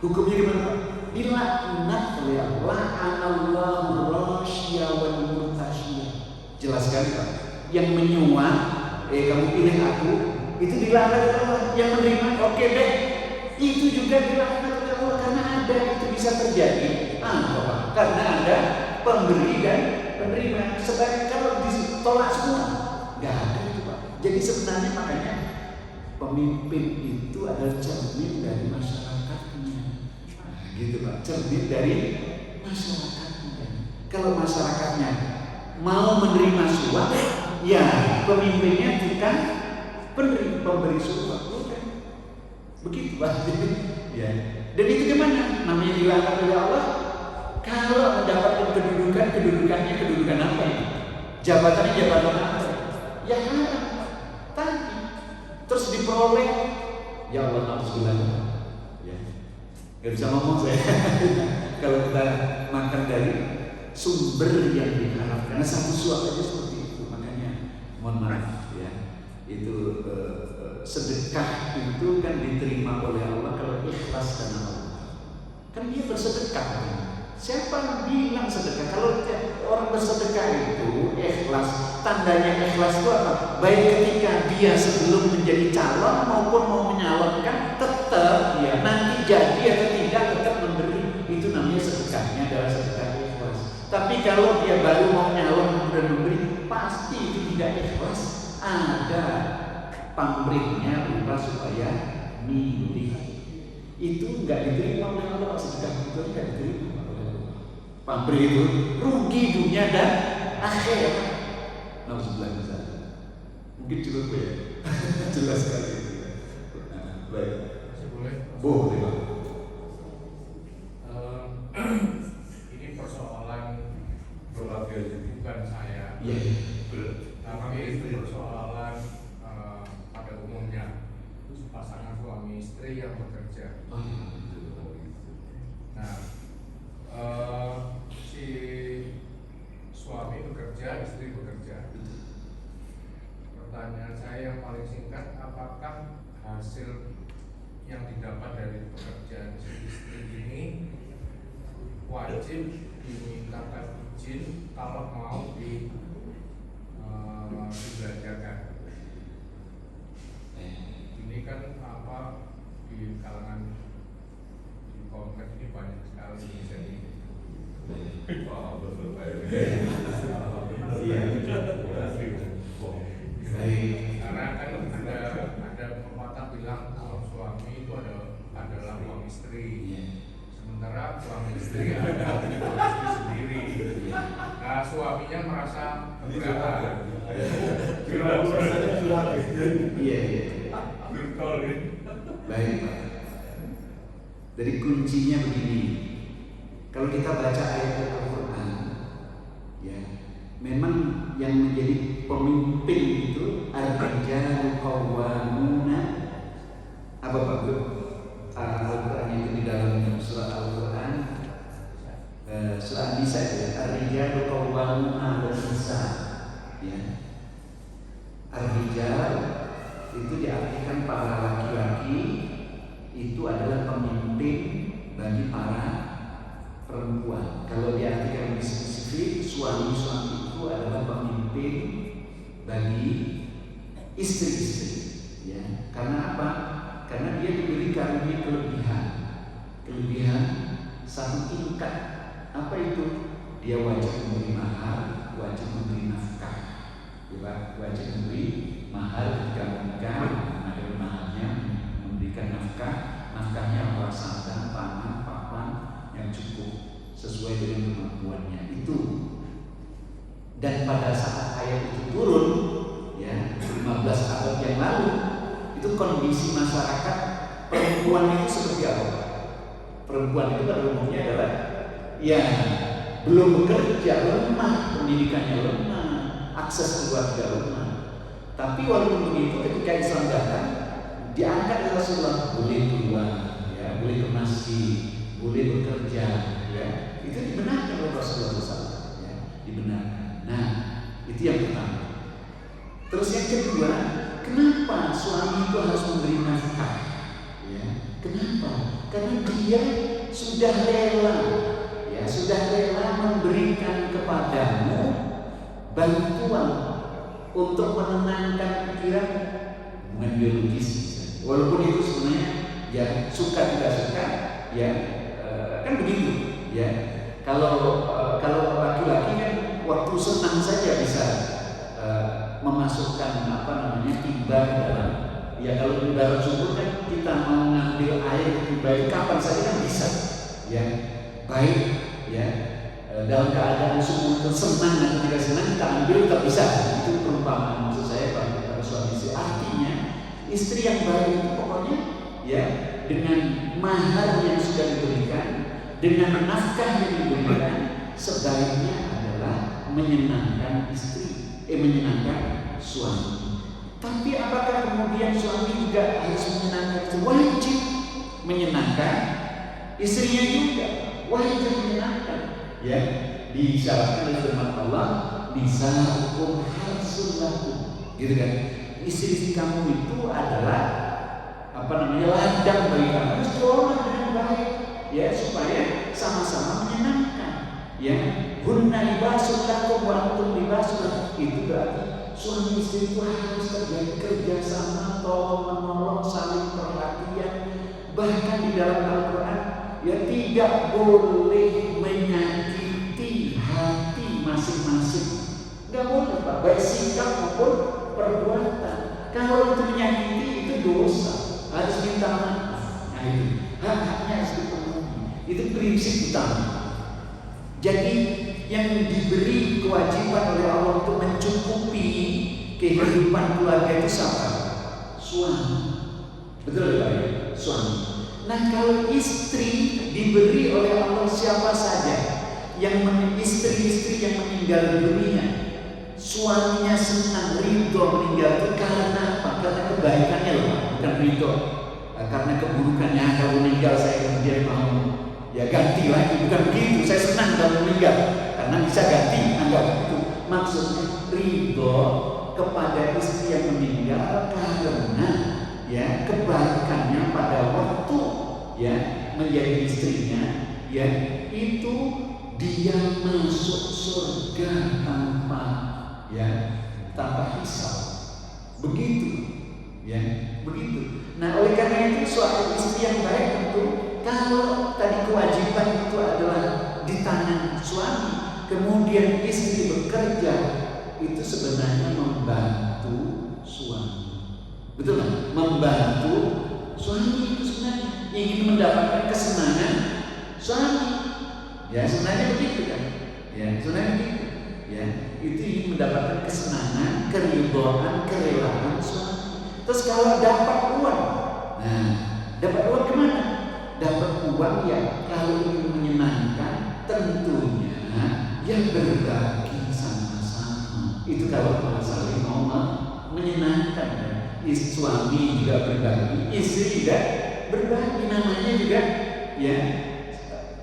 hukumnya gimana Pak? Dilaknat oleh Allah, anallahu rasya wal murtasya. Jelas sekali Pak. Yang menyuap, kamu pilih aku, itu dilaknat oleh Allah. Yang menerima, oke deh, itu juga dilaknat oleh Allah karena ada itu bisa terjadi. Pak? Karena ada pemberi dan penerima. Sedangkan kalau ditolak semua, nggak ada itu Pak. Jadi sebenarnya makanya pemimpin itu adalah cermin dari masyarakatnya. Gitu Pak, cermin dari masyarakatnya. Kalau masyarakatnya mau menerima suap, ya pemimpinnya bukan pemberi suap, bukan. Begitu Pak. Ya. Dan itu gimana? Namanya dilaknat oleh Allah. Kalau mendapatkan kedudukannya kedudukan apa ini? Jabatannya jabatan apa? Ya haram. Tapi terus diperoleh, ya Allah alhamdulillah. Ya. Gak bisa ngomong saya. Kalau kita makan dari sumber yang diharapkan, karena satu suap aja seperti itu. Makanya mohon maaf ya, itu sedekah itu kan diterima oleh Allah kalau ikhlas karena Allah. Kan dia bersedekah. Siapa yang bilang sedekah? Kalau orang bersedekah itu ikhlas, tandanya ikhlas itu apa? Baik ketika dia sebelum menjadi calon maupun mau menyalonkan, tetap dia nanti jadi atau tidak tetap memberi. Itu namanya sedekahnya adalah sedekah ikhlas. Tapi kalau dia baru mau nyalon dan memberi, pasti itu tidak ikhlas. Ada pamrihnya berupa supaya milih. Itu enggak diterima oleh Allah. Sedekah itu enggak diterima. Pamrih itu rugi dunia dan akhirat. Nauzubillah min dzalik. Mungkin cukup ya. Jelas sekali. Baik. Boleh Pak. Ini persoalan bukan saya. Iya. Tapi itu persoalan pada umumnya pasangan suami istri yang bekerja. Nah, si suami bekerja, istri bekerja. Pertanyaan saya yang paling singkat, apakah hasil yang didapat dari pekerjaan si istri ini wajib dimintakan izin kalau mau dibelanjakan? Ini kan di kalangan di kompleks ini banyak sekali jadi karena kan ada pepatah bilang kalau suami itu adalah uang istri, sementara suami istri ada istri sendiri. Nah suaminya merasa keberatan. Iya. Baik Pak. Jadi kuncinya begini. Kalau kita baca ayat Al-Quran, ya, memang yang menjadi pemimpin itu ar-rijalu qawwamuna apa Pak? Al-Quran itu di dalam surah Al-Quran surah An-Nisa ya, ar-rijalu qawwamuna 'alan nisa. Ya. Ar-rijal itu diartikan para laki-laki itu adalah pemimpin bagi para perempuan. Kalau diartikan lebih spesifik, suami-suami itu adalah pemimpin bagi istri-istri. Ya. Karena apa? Karena dia diberi karunia kelebihan satu tingkat. Apa itu? Dia wajib memberi mahar, wajib memberi nafkah. Ya, wajib memberi mahar ketika menikah, ada maharnya, memberikan nafkahnya berupa sandang, pangan, papan yang cukup sesuai dengan kemampuannya itu. Dan pada saat ayat itu turun, ya 15 abad yang lalu, itu kondisi masyarakat perempuan itu seperti apa? Perempuan itu pada umumnya adalah ya belum bekerja, lemah, pendidikannya lemah, akses keluarga lemah. Tapi walaupun begitu, ketika Islam datang, diangkat Rasulullah boleh keluar, ya, boleh ke masjid, boleh bekerja, ya, itu dibenarkan oleh Rasulullah SAW, ya, dibenarkan. Nah, itu yang pertama. Terus yang kedua, kenapa suami itu harus memberi nafkah? Ya, kenapa? Karena dia sudah rela, ya, sudah rela memberikan kepadamu bantuan untuk menenangkan pikiran hubungan biologis. Walaupun itu sebenarnya ya suka tidak suka, ya kan begitu, ya. Kalau laki-laki kan waktu senang saja bisa memasukkan timba ke dalam. Ya kalau di dalam sumur kan kita mau ngambil air timba kapan saja kan bisa, ya. Baik, ya. Dalam keadaan sumur itu senang dan tidak senang kita ambil tak bisa. Itu perumpamaan maksud saya pada suami istri. Artinya istri yang baik itu pokoknya ya dengan mahar yang sudah diberikan, dengan nafkah yang diberikan, sebaiknya adalah menyenangkan istri, menyenangkan suami. Tapi apakah kemudian suami juga harus menyenangkan istri? Wajib menyenangkan istrinya juga, wajib menyenangkan. Ya, disyaratkan oleh firman Allah, nisa'ukum harsul lakum. Gitu kan? Istri-istri kamu itu adalah ladang bagi kamu, harus diolah dengan baik, ya, supaya sama-sama menyenangkan. Ya, hunna libasul lakum wa antum libasul lakum. Itu berarti suami istri itu harus kerja sama, tolong menolong, saling perhatian. Bahkan di dalam Al-Quran ya tidak boleh menyakiti hati masing-masing. Nggak boleh Pak, baik sikap maupun perbuatan. Kalau itu menyakiti itu dosa, harus minta maaf. Nah itu hak-haknya harus dipenuhi. Itu prinsip utama. Jadi yang diberi kewajiban oleh Allah untuk mencukupi kehidupan keluarga itu siapa? Suami. Betul ya? Suami. Nah kalau istri diberi oleh Allah siapa saja yang istri-istri yang meninggal dunia, suaminya senang ridho meninggal itu karena apa? Karena kebaikannya loh, bukan ridho karena keburukannya. Kalau meninggal saya kemudian mau ya ganti lagi, bukan begitu. Saya senang kalau meninggal karena bisa ganti, anggap itu. Maksudnya ridho kepada istri yang meninggal karena ya kebaikannya pada waktu ya menjadi istrinya, ya itu dia masuk surga tanpa hisab, begitu ya. begitu. Nah, oleh karena itu suatu istri yang baik tentu kalau tadi kewajiban itu adalah di tangan suami, kemudian istri bekerja, itu sebenarnya membantu suami. Betul kan? Membantu suami itu sebenarnya ingin mendapatkan kesenangan suami. Ya, sebenarnya begitu kan? Ya, sebenarnya begitu. Ya, itu ingin mendapatkan kesenangan, keridhaan, kerelaan suami. Terus kalau dapat uang, nah, dapat uang kemana? Dapat uang ya kalau ingin menyenangkan, tentunya ya berbagi sama-sama. Itu kalau saling mau menyenangkan ya. Suami juga berbagi, istri juga berbagi, namanya juga ya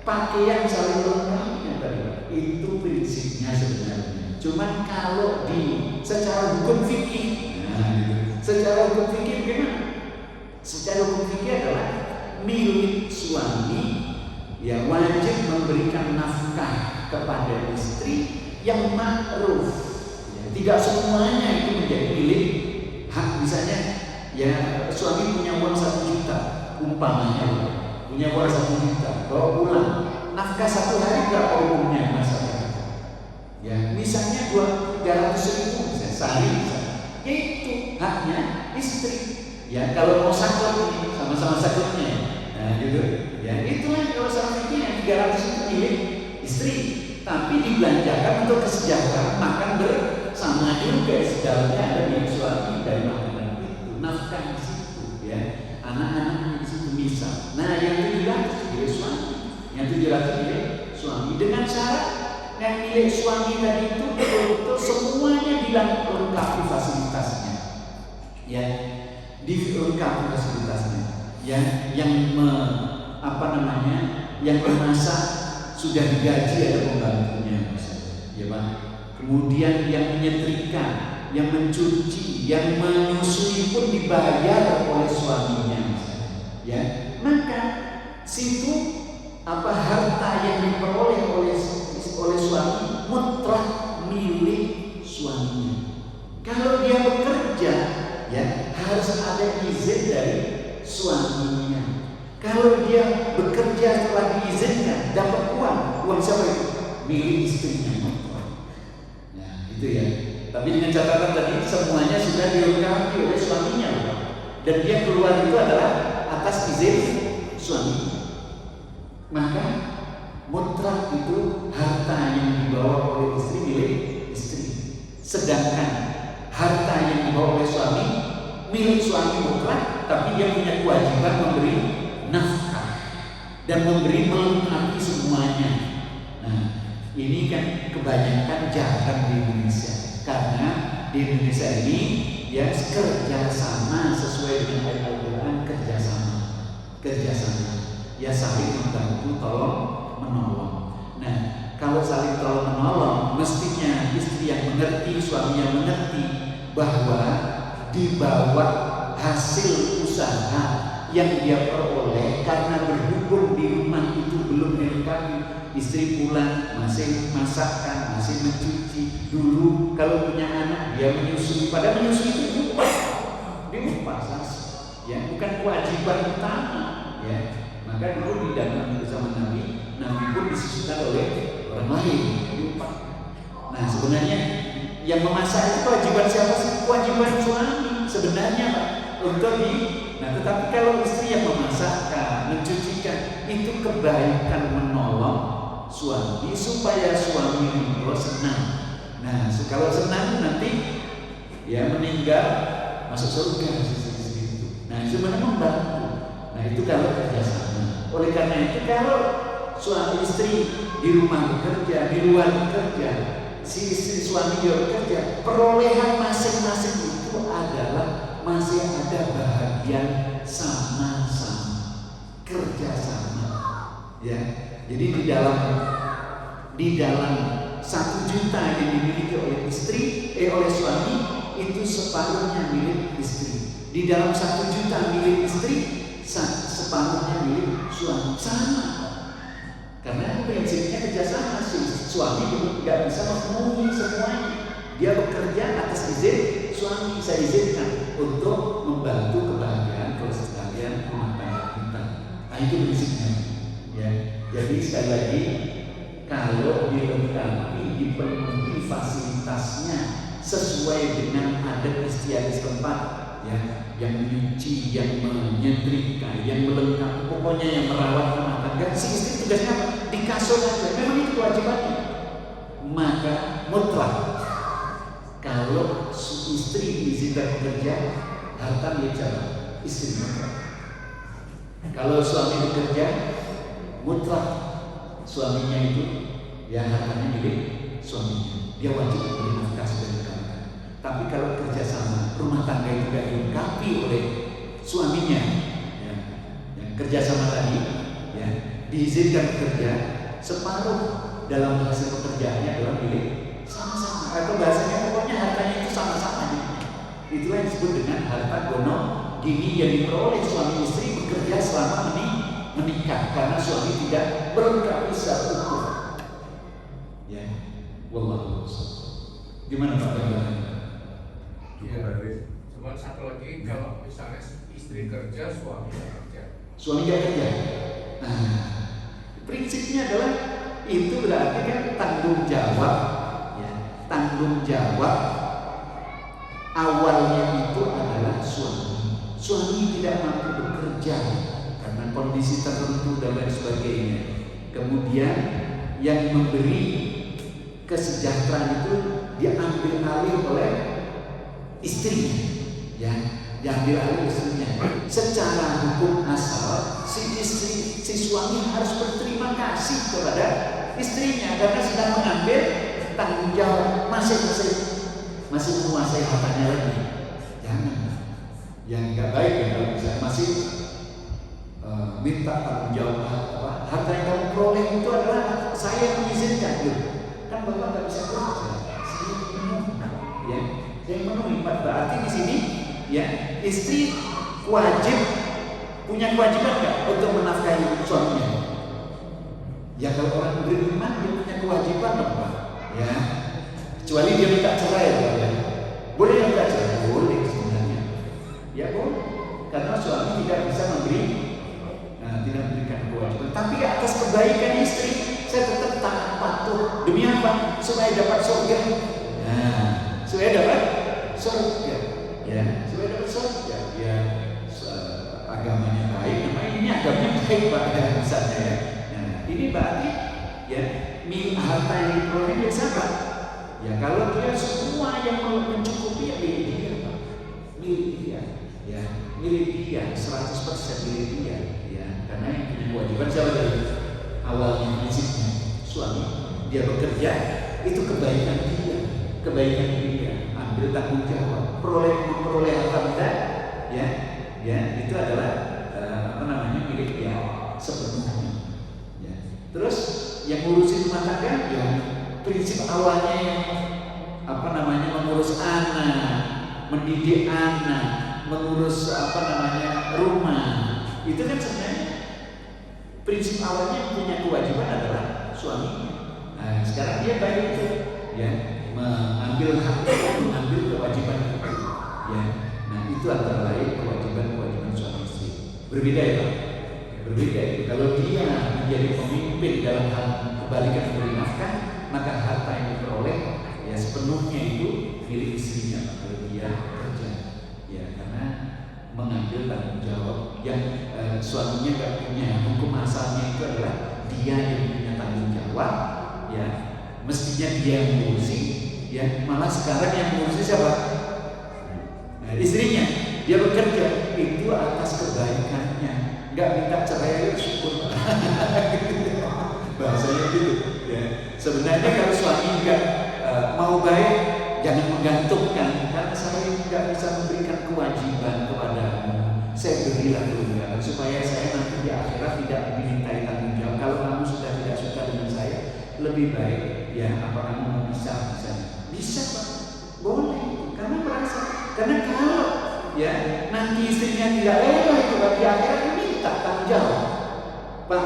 pakaian saling melengkapi tadi. Itu prinsipnya sebenarnya. Cuman kalau di secara hukum fikih, secara hukum fikih bagaimana? Secara hukum fikih adalah milik suami ya wajib memberikan nafkah kepada istri yang ma'ruf. Ya, tidak semuanya itu menjadi milik hak. Misalnya ya suami punya uang 1 juta umpamanya, punya uang 1 juta, bawa pulang, nafkah 1 hari berapa umumnya masalah? Ya misalnya 300.000 misalnya sehari, itu haknya istri. Ya kalau mau saklek ini sama-sama sakleknya, nah gitu. Ya itulah kalau sama fikih yang 300 itu milik istri, tapi dibelanjakan untuk kesejahteraan makan bersama juga. Sedalamnya ada milik suami dari makanan itu, nafkah di situ, ya anak-anak di situ misal. Nah yang 700 milik suami, yang 700 milik suami dengan syarat yang milik suami tadi itu betul-betul semuanya dilengkapi fasilitasnya, ya dilengkapi fasilitasnya, ya yang yang memasak sudah digaji ada pembantunya misalnya, ya Pak. Kemudian yang menyetrika, yang mencuci, yang menyusui pun dibayar oleh suaminya misalnya, ya. Maka situ harta yang diperoleh oleh suami mutlak milik suaminya. Kalau dia bekerja, ya harus ada izin dari suaminya. Kalau dia bekerja setelah diizinkan dapat uang siapa itu? Milik istrinya. Nah itu ya. Tapi dengan catatan tadi semuanya sudah dilengkapi oleh suaminya, dan dia keluar itu adalah atas izin suami. Maka mutlak itu harta yang dibawa oleh istri milik istri. Sedangkan harta yang dibawa oleh suami milik suami mutlak, tapi dia punya kewajiban memberi nafkah dan memberi melengkapi semuanya. Nah, ini kan kebanyakan jarang di Indonesia, karena di Indonesia ini ya kerjasama sesuai dengan ayat Al-Quran, kerjasama ya saling membantu, tolong menolong. Nah, kalau saling tolong menolong, mestinya istri yang mengerti, suami yang mengerti bahwa di bawah hasil usaha yang dia peroleh karena berhubung di rumah itu belum dilengkapi, istri pulang masih masakkan, masih mencuci. Dulu kalau punya anak dia menyusui, padahal menyusui itu diupah, ya bukan kewajiban utama, ya. Maka dulu di dalam zaman Nabi pun disusukan oleh orang lain, diupah. Nah sebenarnya yang memasak itu kewajiban siapa sih? Kewajiban suami sebenarnya, Pak, untuk Nah, tetapi kalau istri yang memasakkan, mencucikan, itu kebaikan menolong suami supaya suami itu senang. Nah, kalau senang nanti ya meninggal masuk surga istri itu. Nah, sebenarnya membantu. Nah, itu kalau kerjasama. Oleh karena itu kalau suami istri di rumah bekerja, di luar bekerja, si istri suami dia bekerja, perolehan masing-masing itu adalah masih ada bahagian sama-sama, kerjasama, ya. Jadi di dalam 1 juta yang dimiliki oleh oleh suami itu separuhnya milik istri. Di dalam 1 juta milik istri, separuhnya milik suami, sama. Karena prinsipnya kerjasama, si suami tidak bisa memenuhi semuanya. Dia bekerja atas izin suami, saya izinkan. untuk membantu kebahagiaan kelestarian rumah tangga kita. Nah itu prinsipnya. Ya, jadi sekali lagi kalau dilengkapi, dipenuhi fasilitasnya sesuai dengan adat istiadat setempat, ya, yang menyuci, yang menyetrika, yang melengkapi, pokoknya yang merawat rumah tangga. Si istri tugasnya apa? Di kasur aja, memang itu kewajibannya. Maka mutlak kalau si istri diizinkan bekerja, harta milik siapa? Istri mutlak. Kalau suami bekerja, mutlak suaminya itu yang hartanya milik suaminya. Dia wajib memberi nafkah sebagai kawan. Tapi kalau kerjasama rumah tangga itu tidak dilengkapi oleh suaminya, ya, kerjasama tadi, ya, diizinkan bekerja, separuh dalam hasil pekerjaannya adalah milik sama-sama. Atau bahasanya pokoknya hartanya itu sama-sama. Itulah yang disebut dengan harta gono gini yang diperoleh suami istri bekerja selama menikah, karena suami tidak melengkapi secara utuh. Ya, wallahu a'lam. Gimana Pak Bambang? Iya, cuma satu lagi, kalau misalnya istri kerja, suami kerja. Suami tidak kerja. Nah, prinsipnya adalah itu berarti kan tanggung jawab, ya, tanggung jawab awalnya itu adalah suami. Suami tidak mampu bekerja karena kondisi tertentu dan lain sebagainya. Kemudian yang memberi kesejahteraan itu diambil alih oleh istrinya, ya, diambil alih istrinya. Secara hukum asal si istri, si suami harus berterima kasih kepada istrinya karena sedang mengambil tanggung jawab, masih menguasai hartanya lagi. Jangan, yang nggak baik ya kalau misalnya masih minta tanggung jawab harta yang kamu peroleh itu adalah saya yang mengizinkan, gitu. Kan bapak nggak bisa kerja, saya memenuhi, ya, saya memenuhi. Berarti di sini, ya, istri wajib punya kewajiban nggak untuk menafkahi suaminya? Ya kalau orang beriman dia punya kewajiban dong Pak, ya. Kecuali dia minta cerai, ya. Boleh minta cerai? Boleh sebenarnya. Ya boleh, karena suami tidak bisa tidak memberikan kewajiban. Tapi atas kebaikan istri, saya tetap taat patuh. Demi apa? Supaya dapat surga. Nah, supaya dapat surga. Ya, supaya dapat surga. Ya, agamanya baik. Namanya ini agamanya baik Pak, ya, misalnya ya. Nah, ini berarti ya milik harta yang diperoleh dia siapa? Ya kalau dia semua yang mencukupi ya milik dia Pak, milik dia, ya milik dia 100% milik dia, ya karena yang punya kewajiban siapa dari awalnya prinsipnya suami. Dia bekerja itu kebaikan dia, ambil tanggung jawab, memperoleh harta benda, ya itu adalah milik dia sepenuhnya. Ya. Terus yang ngurusin rumah tangga, ya prinsip awalnya yang mengurus anak, mendidik anak, mengurus rumah, itu kan sebenarnya prinsip awalnya yang punya kewajiban adalah suaminya. Nah, sekarang dia baik itu, ya, mengambil hak, mengambil kewajiban itu, ya. Nah, itu antara lain kewajiban suami istri. Berbeda ya Pak? Berbeda itu. Kalau dia menjadi pemimpin dalam hal kebalikan memberi nafkah, maka harta yang diperoleh ya sepenuhnya itu milik istrinya Pak, kalau dia kerja, ya karena mengambil tanggung jawab yang suaminya nggak punya. Hukum asalnya itu adalah dia yang punya tanggung jawab, ya mestinya dia yang mengurusi, ya malah sekarang yang mengurusi siapa? Nah, istrinya. Dia bekerja itu atas kebaikannya, nggak minta cerai, syukur. Bahasanya gitu, ya. Sebenarnya kalau suami nggak mau baik, jangan menggantungkan, karena saya nggak bisa memberikan kewajiban kepadamu. Saya berilah dulu supaya saya nanti di akhirat tidak dimintai tanggung jawab. Kalau kamu sudah tidak suka dengan saya, lebih baik ya apa kamu bisa Pak, boleh, karena merasa, karena kalau ya nanti istrinya tidak rela itu di akhirat minta tanggung jawab. Pak,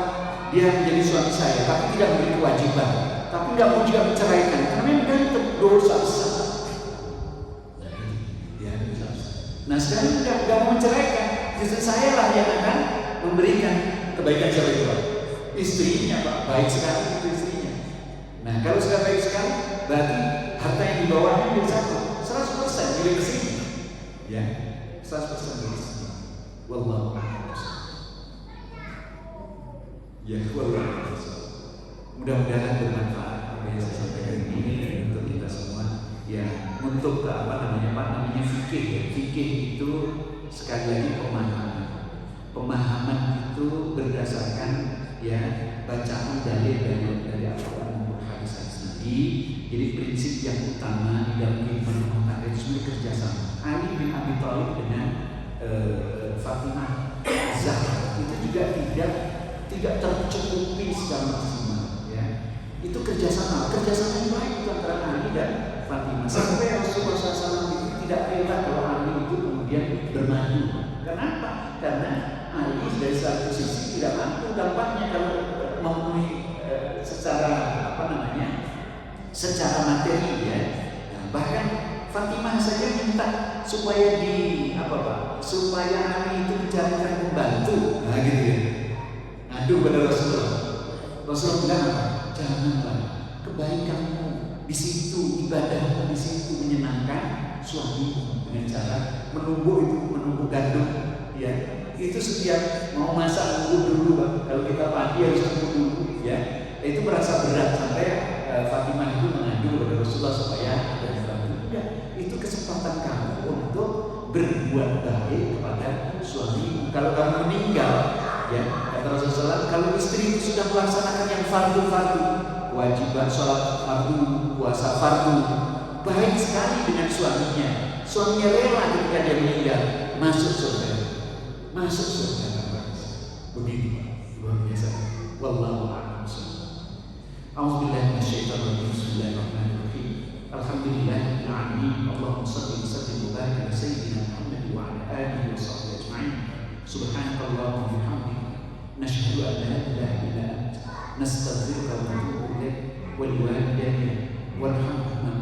dia menjadi suami saya tapi tidak memberi kewajiban, tapi nggak mau juga menceraikan karena itu dosa besar. Ya, dosa besar. Nah Justru saya lah yang akan memberikan kebaikan siapa itu Pak? Istrinya Pak, baik sekali itu istrinya. Nah kalau sudah baik sekali, berarti harta yang dibawanya milik satu, 100% milik sini. Ya, 100% milik sini. Wallahu a'lam. Ya, wallahu a'lam. Mudah-mudahan bermanfaat apa yang saya sampaikan ini untuk kita semua. Ya, untuk fikih ya. Fikih itu sekali lagi pemahaman itu berdasarkan ya bacaan dalil dari Al-Quran maupun hadis Nabi. Jadi prinsip yang utama di dalam kehidupan rumah tangga itu sebenarnya kerjasama. Ali bin Abi Thalib dengan Fatimah Zahra itu juga tidak tercukupi secara maksimal ya. Itu kerjasama yang baik itu antara Ali dan Fatimah. Sampai Rasulullah SAW itu tidak rela kalau Ali itu kemudian bermaju. Kenapa? Karena Ali dari satu sisi tidak mampu dampaknya kalau memenuhi secara materi ya. Nah, bahkan Fatimah saja minta supaya supaya Ali itu mencarikan pembantu. Nah gitu ya. Ngadu pada Rasulullah. Rasulullah bilang apa? Janganlah, kebaikanmu di situ, ibadahmu di situ menyenangkan suamimu dengan cara menumbuk gandum ya. Itu setiap mau masak nunggu dulu Bang. Kalau kita pagi harus nunggu dulu ya. Itu merasa berat sampai Fatimah itu mengadu kepada Rasulullah supaya ada bantu. Ya, itu kesempatan kamu untuk berbuat baik kepada suami. Kalau kamu meninggal ya, kata Rasulullah, kalau istri itu sudah melaksanakan yang fardu, kewajiban sholat fardu, puasa fardu, baik sekali dengan suaminya. Suaminya rela ketika dia meninggal masuk surga. Begitu luar biasa. Wallahu a'lam. A'udzubillahi minasyaitonir rajim. Bismillahirrahmanirrahim. Alhamdulillahirabbil alamin. Allahumma shalli wa sallim wa barik ala sayyidina Muhammad wa ala alihi wa sahbihi ajma'in. Subhanakallahumma wa bihamdika nashhadu an la ilaha illa anta nastaghfiruka wa natubu ilaik wa liwalidayna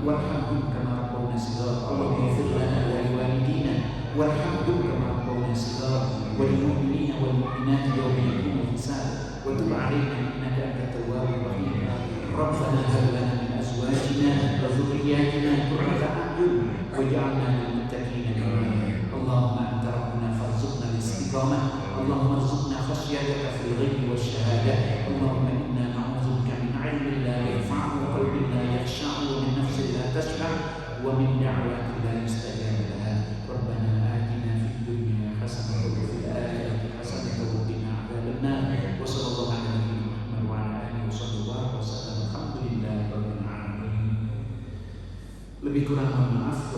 warhamhum kama rabbawna shighara. Allahumma ighfir lana wa liwalidina warhamhum kama rabbawna shighara wa lil mu'minina wal mu'minati yawma yaqumul hisab. وتب علينا إنك أنت التواب الرحيم. ربنا هب لنا من أزواجنا وذرياتنا قرة أعين واجعلنا للمتقين إماما. اللهم أنت ربنا فارزقنا الاستقامة. اللهم ارزقنا خشيتك في الغيب والشهادة. اللهم إنا نعوذ بك من علم لا ينفع وقلب لا يخشع ومن نفس لا تشبع ومن دعوة لا يستجاب لها. ربنا آتنا في الدنيا حسنة وفي الآخرة حسنة وقنا عذاب النار. وصلى الله على نبينا محمد وعلى آله وصحبه وسلم. Alhamdulillah rabbil alamin. Lebih kurang mohon maaf.